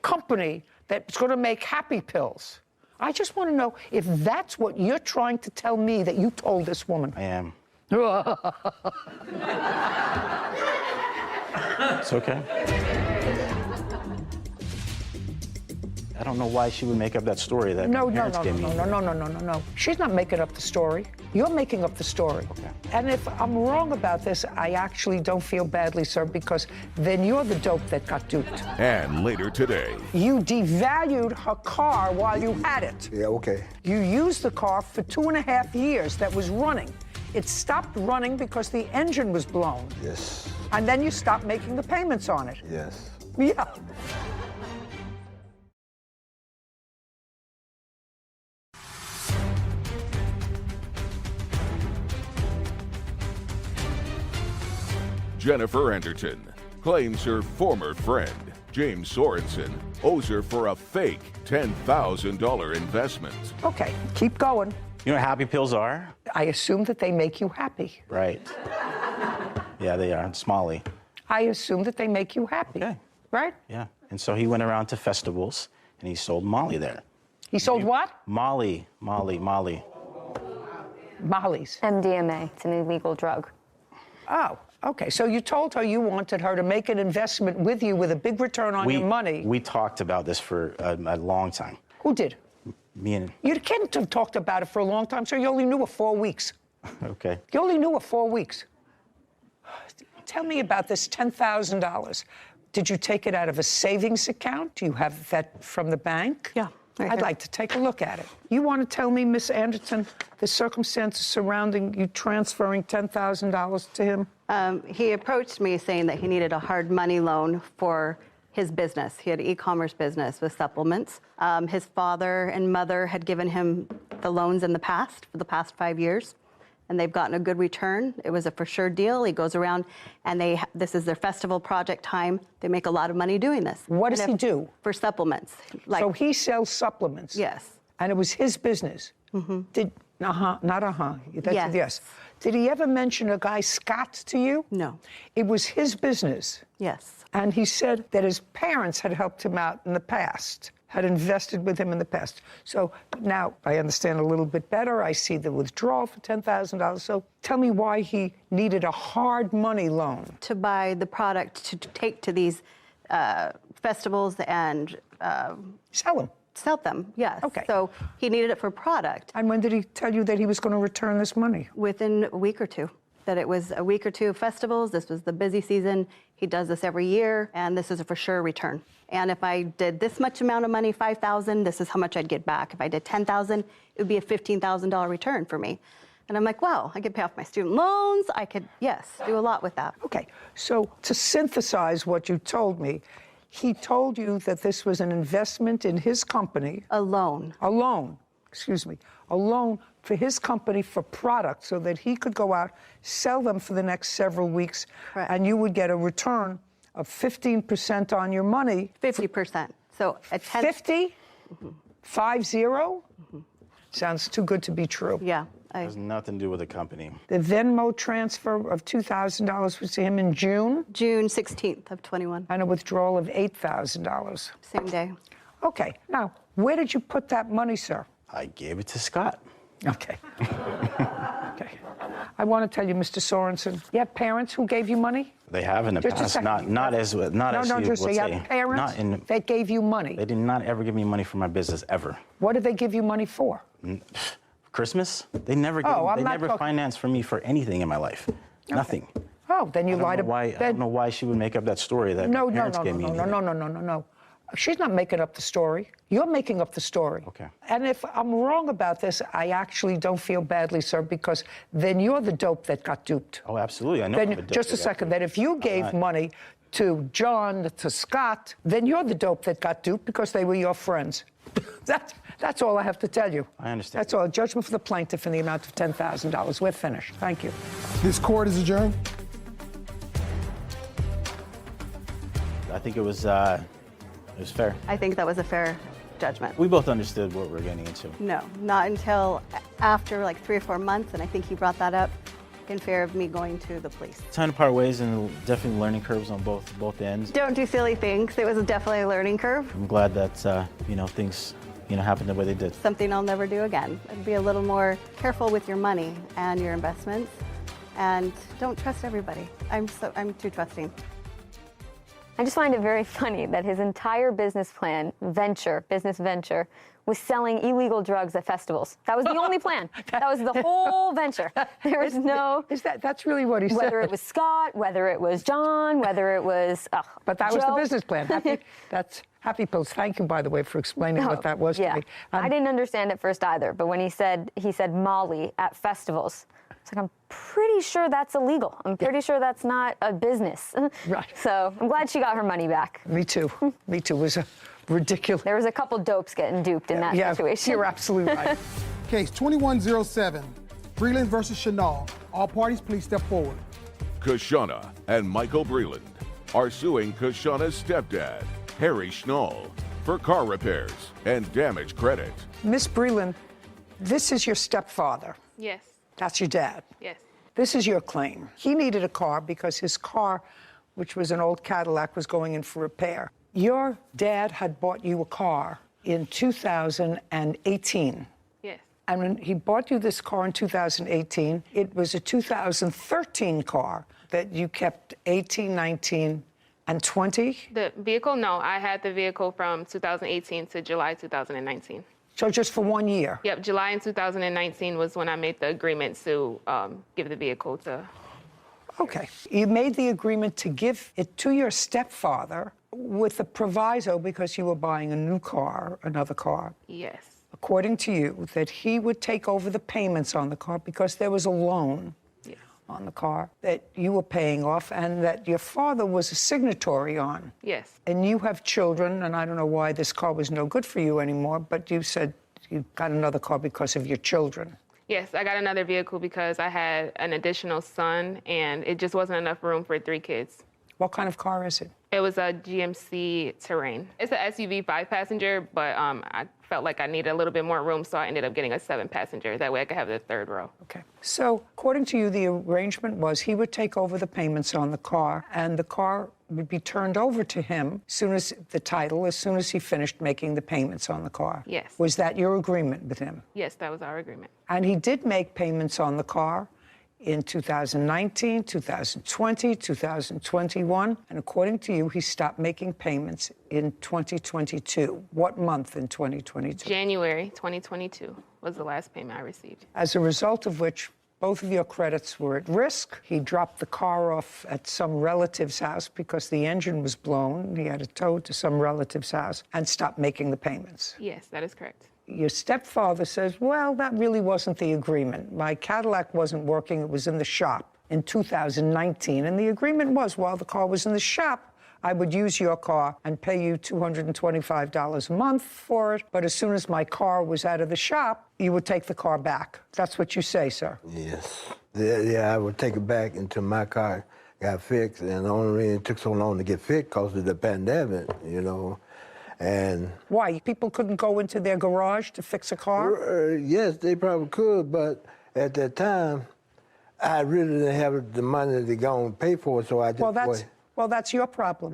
company that's going to make happy pills. I just want to know if that's what you're trying to tell me that you told this woman. I am. It's okay. I don't know why she would make up that story that my parents gave me. No. She's not making up the story. You're making up the story. Okay. And if I'm wrong about this, I actually don't feel badly, sir, because then you're the dope that got duped. And later today. You devalued her car while you had it. Yeah, okay. You used the car for 2.5 years that was running. It stopped running because the engine was blown. Yes. And then you stopped making the payments on it. Yes. Yeah. Jennifer Anderton claims her former friend, James Sorensen, owes her for a fake $10,000 investment. Okay, keep going. You know what happy pills are? I assume that they make you happy. Right. Yeah, they are. It's Molly. I assume that they make you happy. Okay. Right? Yeah. And so he went around to festivals and he sold Molly there. He sold what? Molly. Molly's. MDMA. It's an illegal drug. Oh, okay. So you told her you wanted her to make an investment with you with a big return on your money. We talked about this for a long time. Who did? Me and... You can't have talked about it for a long time, sir. You only knew her 4 weeks. Okay. You only knew her 4 weeks. Tell me about this $10,000. Did you take it out of a savings account? Do you have that from the bank? Yeah. I'd like to take a look at it. You want to tell me, Miss Anderton, the circumstances surrounding you transferring $10,000 to him? He approached me saying that he needed a hard money loan for his business. He had an e-commerce business with supplements. His father and mother had given him the loans in the past, for the past 5 years, and they've gotten a good return. It was a for sure deal. He goes around and this is their festival project time. They make a lot of money doing this. What does he do? For supplements. So he sells supplements? Yes. And it was his business? Mm-hmm. Yes. Did he ever mention a guy, Scott, to you? No. It was his business? Yes. And he said that his parents had helped him out in the past, had invested with him in the past. So now I understand a little bit better. I see the withdrawal for $10,000. So tell me why he needed a hard money loan. To buy the product to take to these festivals and... Sell them. Sell them, yes. Okay. So he needed it for product. And when did he tell you that he was going to return this money? Within a week or two. That it was a week or two of festivals. This was the busy season. He does this every year, and this is a for sure return. And if I did this much amount of money, $5,000, this is how much I'd get back. If I did $10,000, it would be a $15,000 return for me. And I'm like, wow, I could pay off my student loans. I could, yes, do a lot with that. Okay, so to synthesize what you told me, he told you that this was an investment in his company. A loan. A loan, excuse me. A loan for his company for products so that he could go out, sell them for the next several weeks, Correct. And you would get a return of 15% on your money. 50%. So a 10... 50? 50? Sounds too good to be true. Yeah. has nothing to do with the company. The Venmo transfer of $2,000 was to him in June? June 16th of 21. And a withdrawal of $8,000. Same day. Okay. Now, where did you put that money, sir? I gave it to Scott. Okay. Okay. I want to tell you, Mr. Sorensen, you have parents who gave you money? They have in the Just a past, second. not as you just would say you say. have parents that gave you money. They did not ever give me money for my business ever. What did they give you money for? Christmas? They never financed for me for anything in my life. Okay. Nothing. Oh, then you lied about. I don't know why she would make up that story that my parents gave me. No. She's not making up the story. You're making up the story. Okay. And if I'm wrong about this, I actually don't feel badly, sir, because then you're the dope that got duped. Oh, absolutely. I know. Then, just a second. Then if you gave money to John, to Scott, then you're the dope that got duped because they were your friends. That's all I have to tell you. I understand. That's all. A judgment for the plaintiff in the amount of $10,000. We're finished. Thank you. This court is adjourned. I think it was fair. I think that was a fair judgment. We both understood what we were getting into. No, not until after like 3 or 4 months, and I think he brought that up in fear of me going to the police. Time to part ways, and definitely learning curves on both ends. Don't do silly things. It was definitely a learning curve. I'm glad that things happened the way they did. Something I'll never do again. And be a little more careful with your money and your investments, and don't trust everybody. I'm too trusting. I just find it very funny that his entire business venture, was selling illegal drugs at festivals. That was the only plan. That was the whole venture. There was no... That's really what he said. Whether it was Scott, whether it was John, whether it was But that Joe. was the business plan. That's Happy Pills. Thank you, by the way, for explaining what that was to me. I didn't understand at first either, but when he said Molly at festivals, it's like, I'm pretty sure that's illegal. I'm pretty sure that's not a business. Right. So I'm glad she got her money back. Me too. Me too. It was ridiculous. There was a couple dopes getting duped in that situation. You're absolutely right. Case 2107, Breland versus Chenal. All parties, please step forward. Kashana and Michael Breland are suing Kashana's stepdad, Harry Schnall, for car repairs and damage credit. Miss Breland, this is your stepfather. Yes. That's your dad. Yes. This is your claim. He needed a car because his car, which was an old Cadillac, was going in for repair. Your dad had bought you a car in 2018. Yes. And when he bought you this car in 2018, it was a 2013 car that you kept 18, 19, and 20? The vehicle, no. I had the vehicle from 2018 to July 2019. So just for 1 year? Yep, July in 2019 was when I made the agreement to give the vehicle to... Okay. You made the agreement to give it to your stepfather with the proviso, because you were buying a new car, another car. Yes. According to you, that he would take over the payments on the car because there was a loan on the car that you were paying off and that your father was a signatory on. Yes. And you have children, and I don't know why this car was no good for you anymore, but you said you got another car because of your children. Yes, I got another vehicle because I had an additional son, and it just wasn't enough room for 3 kids. What kind of car is it? It was a GMC Terrain. It's an SUV 5-passenger, but I felt like I needed a little bit more room, so I ended up getting a 7-passenger. That way I could have the 3rd row. Okay. So according to you, the arrangement was he would take over the payments on the car, and the car would be turned over to him as soon as he finished making the payments on the car. Yes. Was that your agreement with him? Yes, that was our agreement. And he did make payments on the car in 2019, 2020, 2021, and according to you, he stopped making payments in 2022. What month in 2022? January 2022 was the last payment I received. As a result of which, both of your credits were at risk. He dropped the car off at some relative's house because the engine was blown. He had it towed to some relative's house and stopped making the payments. Yes, that is correct. Your stepfather says, well, that really wasn't the agreement. My Cadillac wasn't working. It was in the shop in 2019. And the agreement was, while the car was in the shop, I would use your car and pay you $225 a month for it. But as soon as my car was out of the shop, you would take the car back. That's what you say, sir. Yes. Yeah, I would take it back until my car got fixed. And the only reason it took so long to get fixed because of the pandemic, you know. And why? People couldn't go into their garage to fix a car? Yes, they probably could, but at that time, I really didn't have the money to go and pay for it, so I just... Well, that's your problem.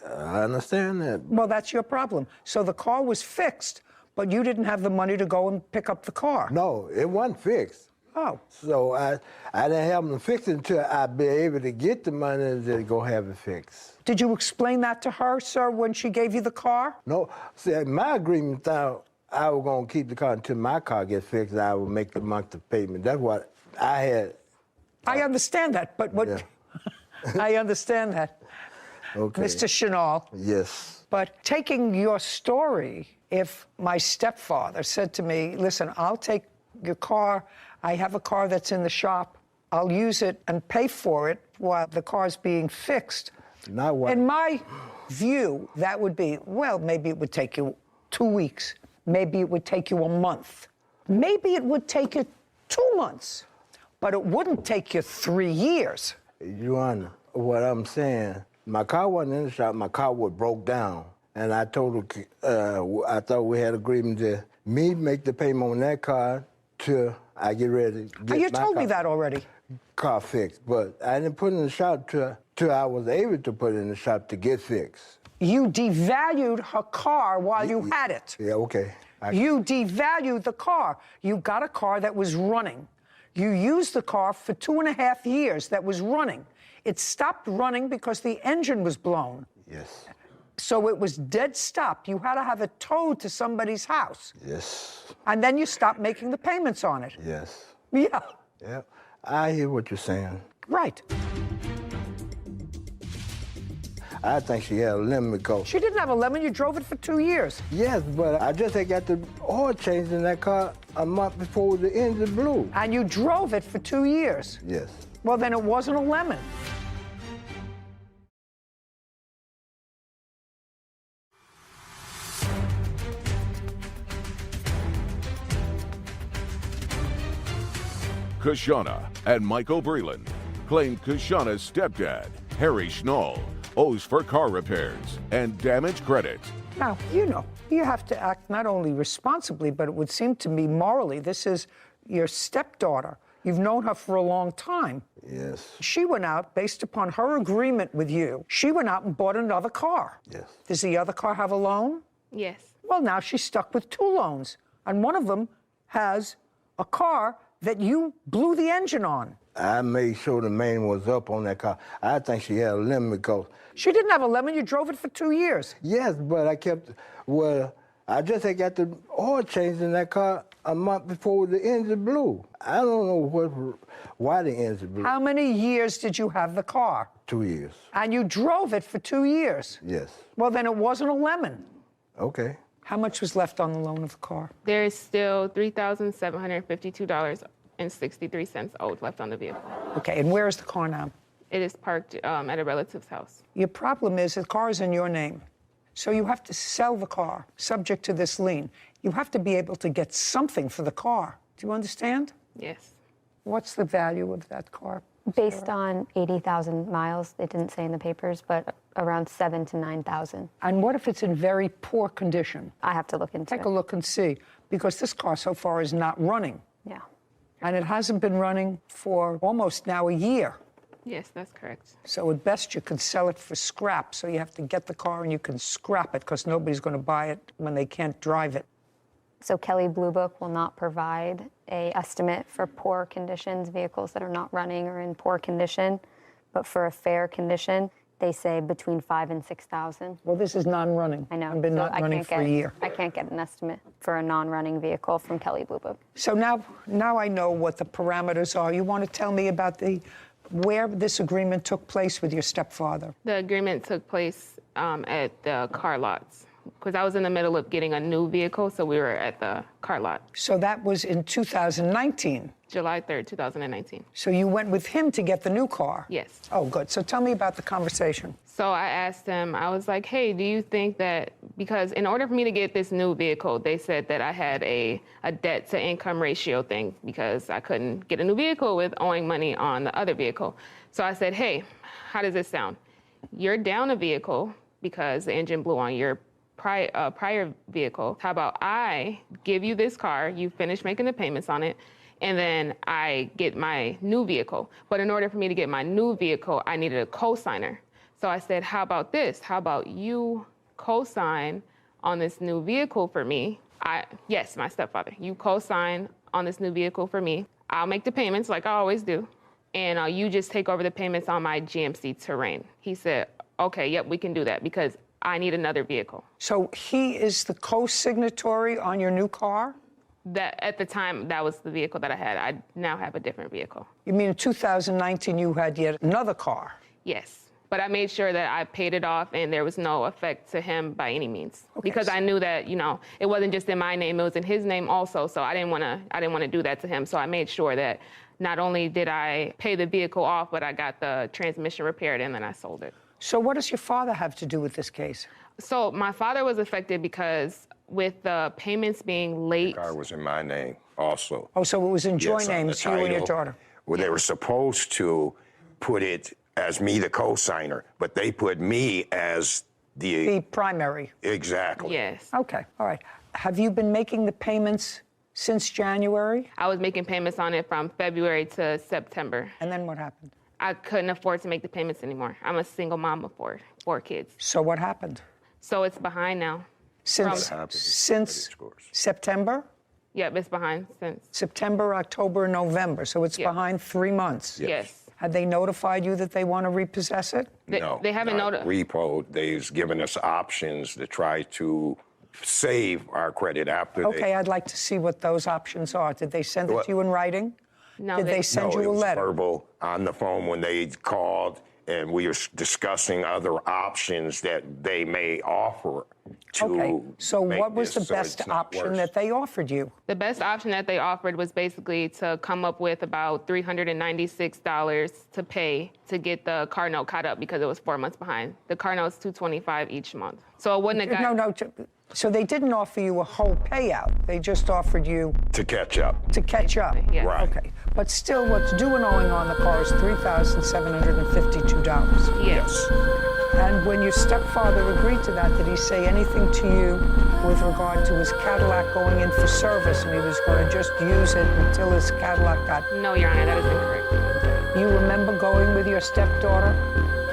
I understand that. Well, that's your problem. So the car was fixed, but you didn't have the money to go and pick up the car. No, it wasn't fixed. Oh. So I didn't have them fixed until I'd be able to get the money to go have it fixed. Did you explain that to her, sir, when she gave you the car? No. See, my agreement thought I was going to keep the car until my car gets fixed, and I would make the monthly payment. That's what I had. I understand that, but what... Yeah. I understand that. Okay. Mr. Chenal. Yes. But taking your story, if my stepfather said to me, listen, I'll take your car, I have a car that's in the shop, I'll use it and pay for it while the car's being fixed. Not what? In my view, that would be, well, maybe it would take you 2 weeks. Maybe it would take you a month. Maybe it would take you 2 months. But it wouldn't take you 3 years. Your Honor, what I'm saying, my car wasn't in the shop, my car was broke down. And I told her, I thought we had agreement to me make the payment on that car till I get ready to get You told me that already. Car fixed, but I didn't put it in the shop till I was able to put it in the shop to get fixed. You devalued her car while you had it. Yeah, okay. You devalued the car. You got a car that was running. You used the car for 2.5 years that was running. It stopped running because the engine was blown. Yes. So it was dead stop. You had to have it towed to somebody's house. Yes. And then you stopped making the payments on it. Yes. Yeah. Yeah. I hear what you're saying. Right. I think she had a lemon because... She didn't have a lemon. You drove it for 2 years. Yes, but I just had got the oil changed in that car a month before the engine blew. And you drove it for 2 years. Yes. Well, then it wasn't a lemon. Kashana and Michael Breland claim Kashana's stepdad, Harry Schnall, owes for car repairs and damage credit. Now, you have to act not only responsibly, but it would seem to me morally. This is your stepdaughter. You've known her for a long time. Yes. She went out, based upon her agreement with you, she went out and bought another car. Yes. Does the other car have a loan? Yes. Well, now she's stuck with 2 loans. And one of them has a car that you blew the engine on. I made sure the main was up on that car. I think she had a lemon because... She didn't have a lemon. You drove it for 2 years. Yes, but I just had got the oil changed in that car a month before the engine blew. I don't know why the engine blew. How many years did you have the car? 2 years. And you drove it for 2 years. Yes. Well, then it wasn't a lemon. Okay. How much was left on the loan of the car? There is still $3,752.63 owed left on the vehicle. Okay, and where is the car now? It is parked at a relative's house. Your problem is the car is in your name. So you have to sell the car, subject to this lien. You have to be able to get something for the car. Do you understand? Yes. What's the value of that car? Based on 80,000 miles, it didn't say in the papers, but around 7,000 to 9,000. And what if it's in very poor condition? I have to look into it. Take a look and see, because this car so far is not running. Yeah. And it hasn't been running for almost now a year. Yes, that's correct. So at best you can sell it for scrap. So you have to get the car and you can scrap it because nobody's going to buy it when they can't drive it. So Kelley Blue Book will not provide an estimate for poor conditions, vehicles that are not running or in poor condition. But for a fair condition, they say between 5,000 and 6,000. Well, this is non-running. I know. It's been not running for a year. I can't get an estimate for a non-running vehicle from Kelley Blue Book. So now I know what the parameters are. You want to tell me about where this agreement took place with your stepfather? The agreement took place at the car lots, because I was in the middle of getting a new vehicle, so we were at the car lot. So that was in 2019? July 3rd, 2019. So you went with him to get the new car? Yes. Oh, good. So tell me about the conversation. So I asked him, I was like, hey, do you think that, because in order for me to get this new vehicle, they said that I had a debt to income ratio thing because I couldn't get a new vehicle with owing money on the other vehicle. So I said, hey, how does this sound? You're down a vehicle because the engine blew on your prior vehicle. How about I give you this car, you finish making the payments on it, and then I get my new vehicle. But in order for me to get my new vehicle, I needed a co-signer. So I said, how about this? How about you co-sign on this new vehicle for me? Yes, my stepfather. You co-sign on this new vehicle for me. I'll make the payments like I always do, and you just take over the payments on my GMC Terrain. He said, okay, yep, we can do that because I need another vehicle. So he is the co-signatory on your new car? That at the time, that was the vehicle that I had. I now have a different vehicle. You mean in 2019 you had yet another car? Yes. But I made sure that I paid it off and there was no effect to him by any means. Okay. Because I knew that, it wasn't just in my name, it was in his name also. So I didn't want to do that to him. So I made sure that not only did I pay the vehicle off, but I got the transmission repaired and then I sold it. So what does your father have to do with this case? So my father was affected because with the payments being late. The car was in my name also. Oh, so it was in joint names, you and your daughter. Well, they were supposed to put it as me, the co-signer, but they put me as the primary. Exactly. Yes. Okay, all right. Have you been making the payments since January? I was making payments on it from February to September. And then what happened? I couldn't afford to make the payments anymore. I'm a single mom of four kids. So what happened? So it's behind now. Since September? Yep, it's behind since. September, October, November. So it's behind 3 months. Yes. Have they notified you that they want to repossess it? No, they haven't not repo. They've given us options to try to save our credit after Okay, I'd like to see what those options are. Did they send it to you in writing? No. Did they send you it a was letter? verbal on the phone when they called, and we were discussing other options that they may offer to Okay, so make what was the this so best it's not option worse. that they offered you? The best option that they offered was basically to come up with about $396 to pay to get the car note caught up because it was 4 months behind. The car note's $225 each month. So it wouldn't have got... So they didn't offer you a whole payout. They just offered you... To catch up. To catch up. Yes. Right. Okay. But still, what's due and owing on the car is $3,752. Yes. And when your stepfather agreed to that, did he say anything to you with regard to his Cadillac going in for service and he was going to just use it until his Cadillac got... No, Your Honor, that is incorrect. You remember going with your stepdaughter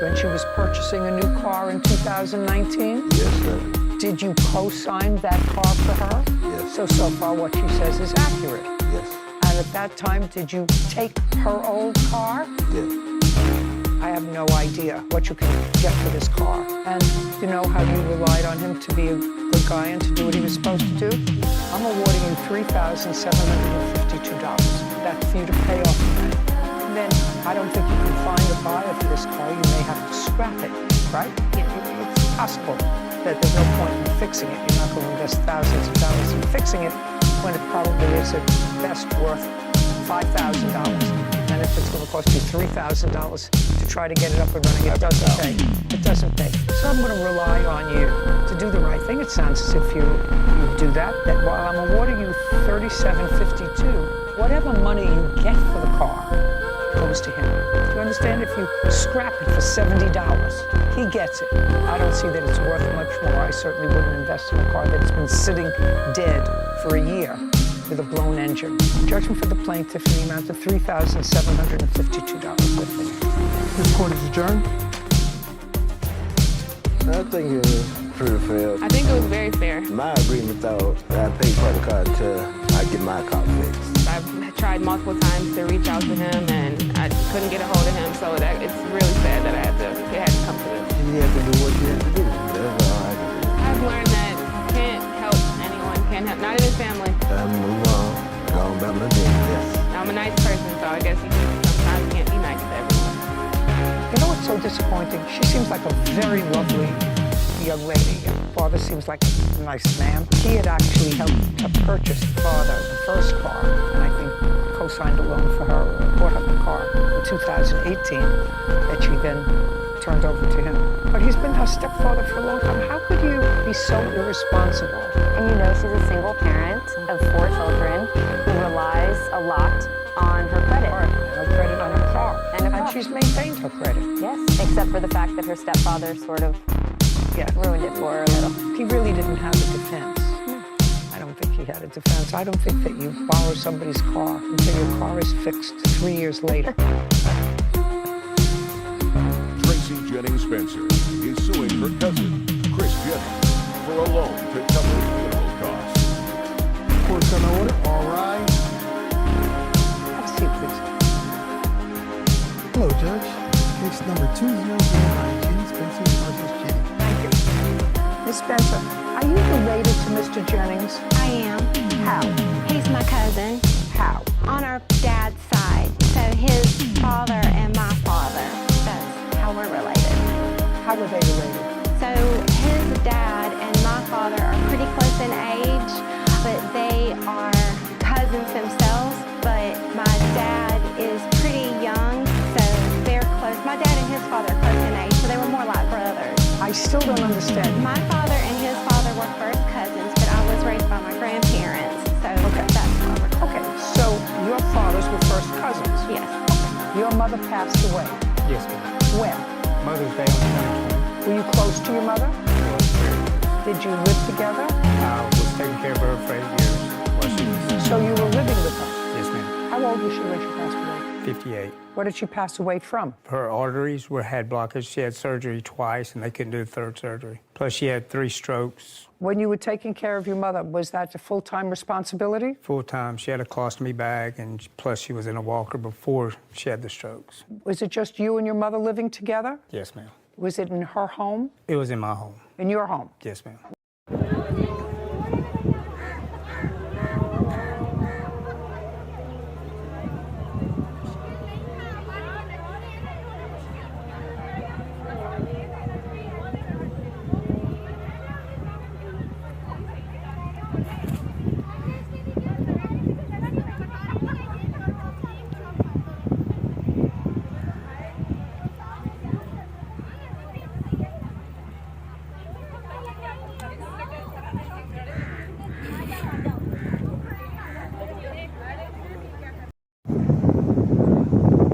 when she was purchasing a new car in 2019? Yes, sir. Did you co-sign that car for her? Yes. So far what she says is accurate? Yes. And at that time, did you take her old car? Yes. I have no idea what you can get for this car. And you know how you relied on him to be a good guy and to do what he was supposed to do? I'm awarding you $3,752. That's for you to pay off the bank. And then I don't think you can find a buyer for this car. You may have to scrap it, right? It's possible that there's no point in fixing it. You're not going to invest thousands of dollars in fixing it when it probably is at best worth $5,000. And if it's going to cost you $3,000 to try to get it up and running, it doesn't pay. It doesn't pay. So I'm going to rely on you to do the right thing. It sounds as if you do that while I'm awarding you $3,752, whatever money you get for the car goes to him. Do you understand? If you scrap it for $70, he gets it. I don't see that it's worth much more. I certainly wouldn't invest in a car that's been sitting dead for a year with a blown engine. Judgment for the plaintiff in the amount of $3,752. This court is adjourned. I think it was pretty fair. I think it was very fair. My agreement, though, I paid for the car until I get my car fixed. I've tried multiple times to reach out to him, and I couldn't get a hold of him, so it's really sad that it had to come to this. You have to do what you have to do. That's all I can do. I've learned that you can't help anyone, not even family. I move on. Go on about my business. I'm a nice person, so I guess sometimes you can't be nice to everyone. You know what's so disappointing? She seems like a very lovely young lady. Her father seems like a nice man. He had actually helped to purchase the first car, and I think co-signed a loan for her, or bought her the car in 2018 that she then turned over to him. But he's been her stepfather for a long time. How could you be so irresponsible? And you know she's a single parent of 4 children who relies a lot on her credit. Her credit on her car. And she's maintained her credit. Yes, except for the fact that her stepfather sort of ruined it for her a little. He really didn't have a defense. I don't think he had a defense. I don't think that you borrow somebody's car until your car is fixed 3 years later. Tracy Jennings Spencer is suing her cousin, Chris Jennings, for a loan to cover funeral costs. Court's in order. All right. Have a seat, please. Hello, Judge. Case number 2009, Jenny Spencer versus Jenny. Thank you. Miss Spencer, are you related to Mr. Jennings? I am. How? He's my cousin. How? On our dad's side. So his father and my father. That's how we're related. How were they related? So his dad and my father are pretty close in age, but they are cousins themselves. But my dad is pretty young, so they're close. My dad and his father are close in age, so they were more like brothers. I still don't understand. My father and his father were first cousins, but I was raised by my grandparents, so that's why we're Okay, so your fathers were first cousins? Yes. Your mother passed away? Yes, ma'am. When? Mother's Day on 2020. Were you close to your mother? Did you live together? I was taking care of her for 8 years while she was... So you were living with her? Yes, ma'am. How old was she when she passed away? 58. What did she pass away from? Her arteries had blockage. She had surgery twice, and they couldn't do the third surgery. Plus, she had 3 strokes. When you were taking care of your mother, was that a full-time responsibility? Full time. She had a colostomy bag, and plus she was in a walker before she had the strokes. Was it just you and your mother living together? Yes, ma'am. Was it in her home? It was in my home. In your home? Yes, ma'am.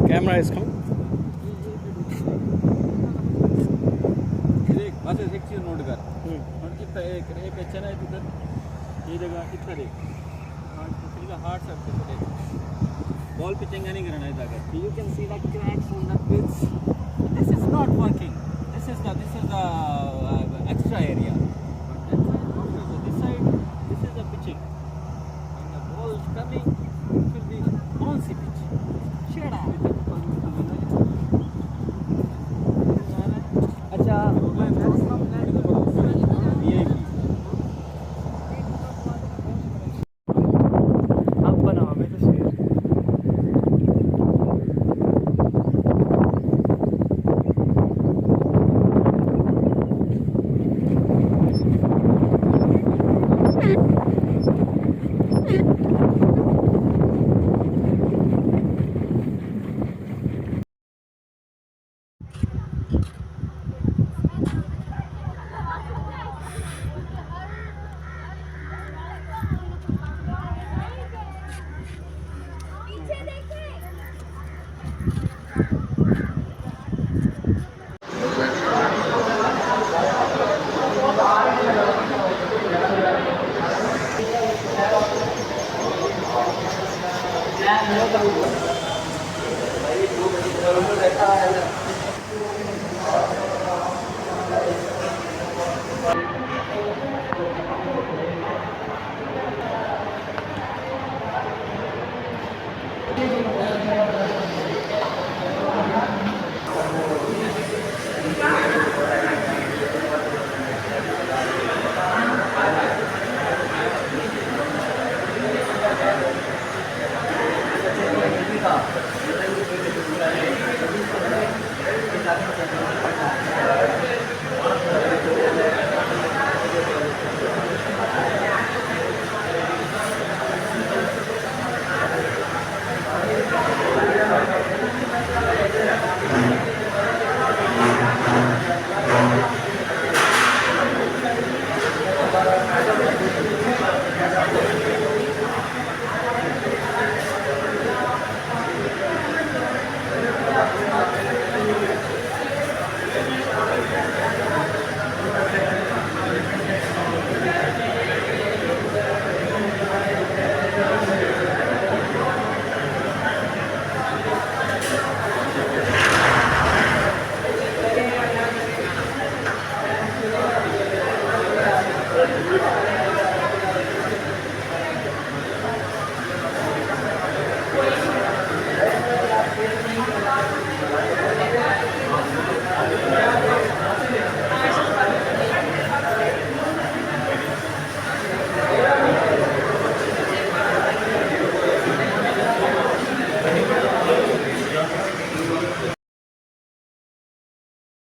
Camera is coming. बस एक चीज note कर note कितना एक अच्छा ना इधर ये जगह कितना देख इसका हार्ट सर्कल देख बॉल पिचिंग नहीं करना है जाकर you can see the cracks on the pitch. This is not working. This is the extra area.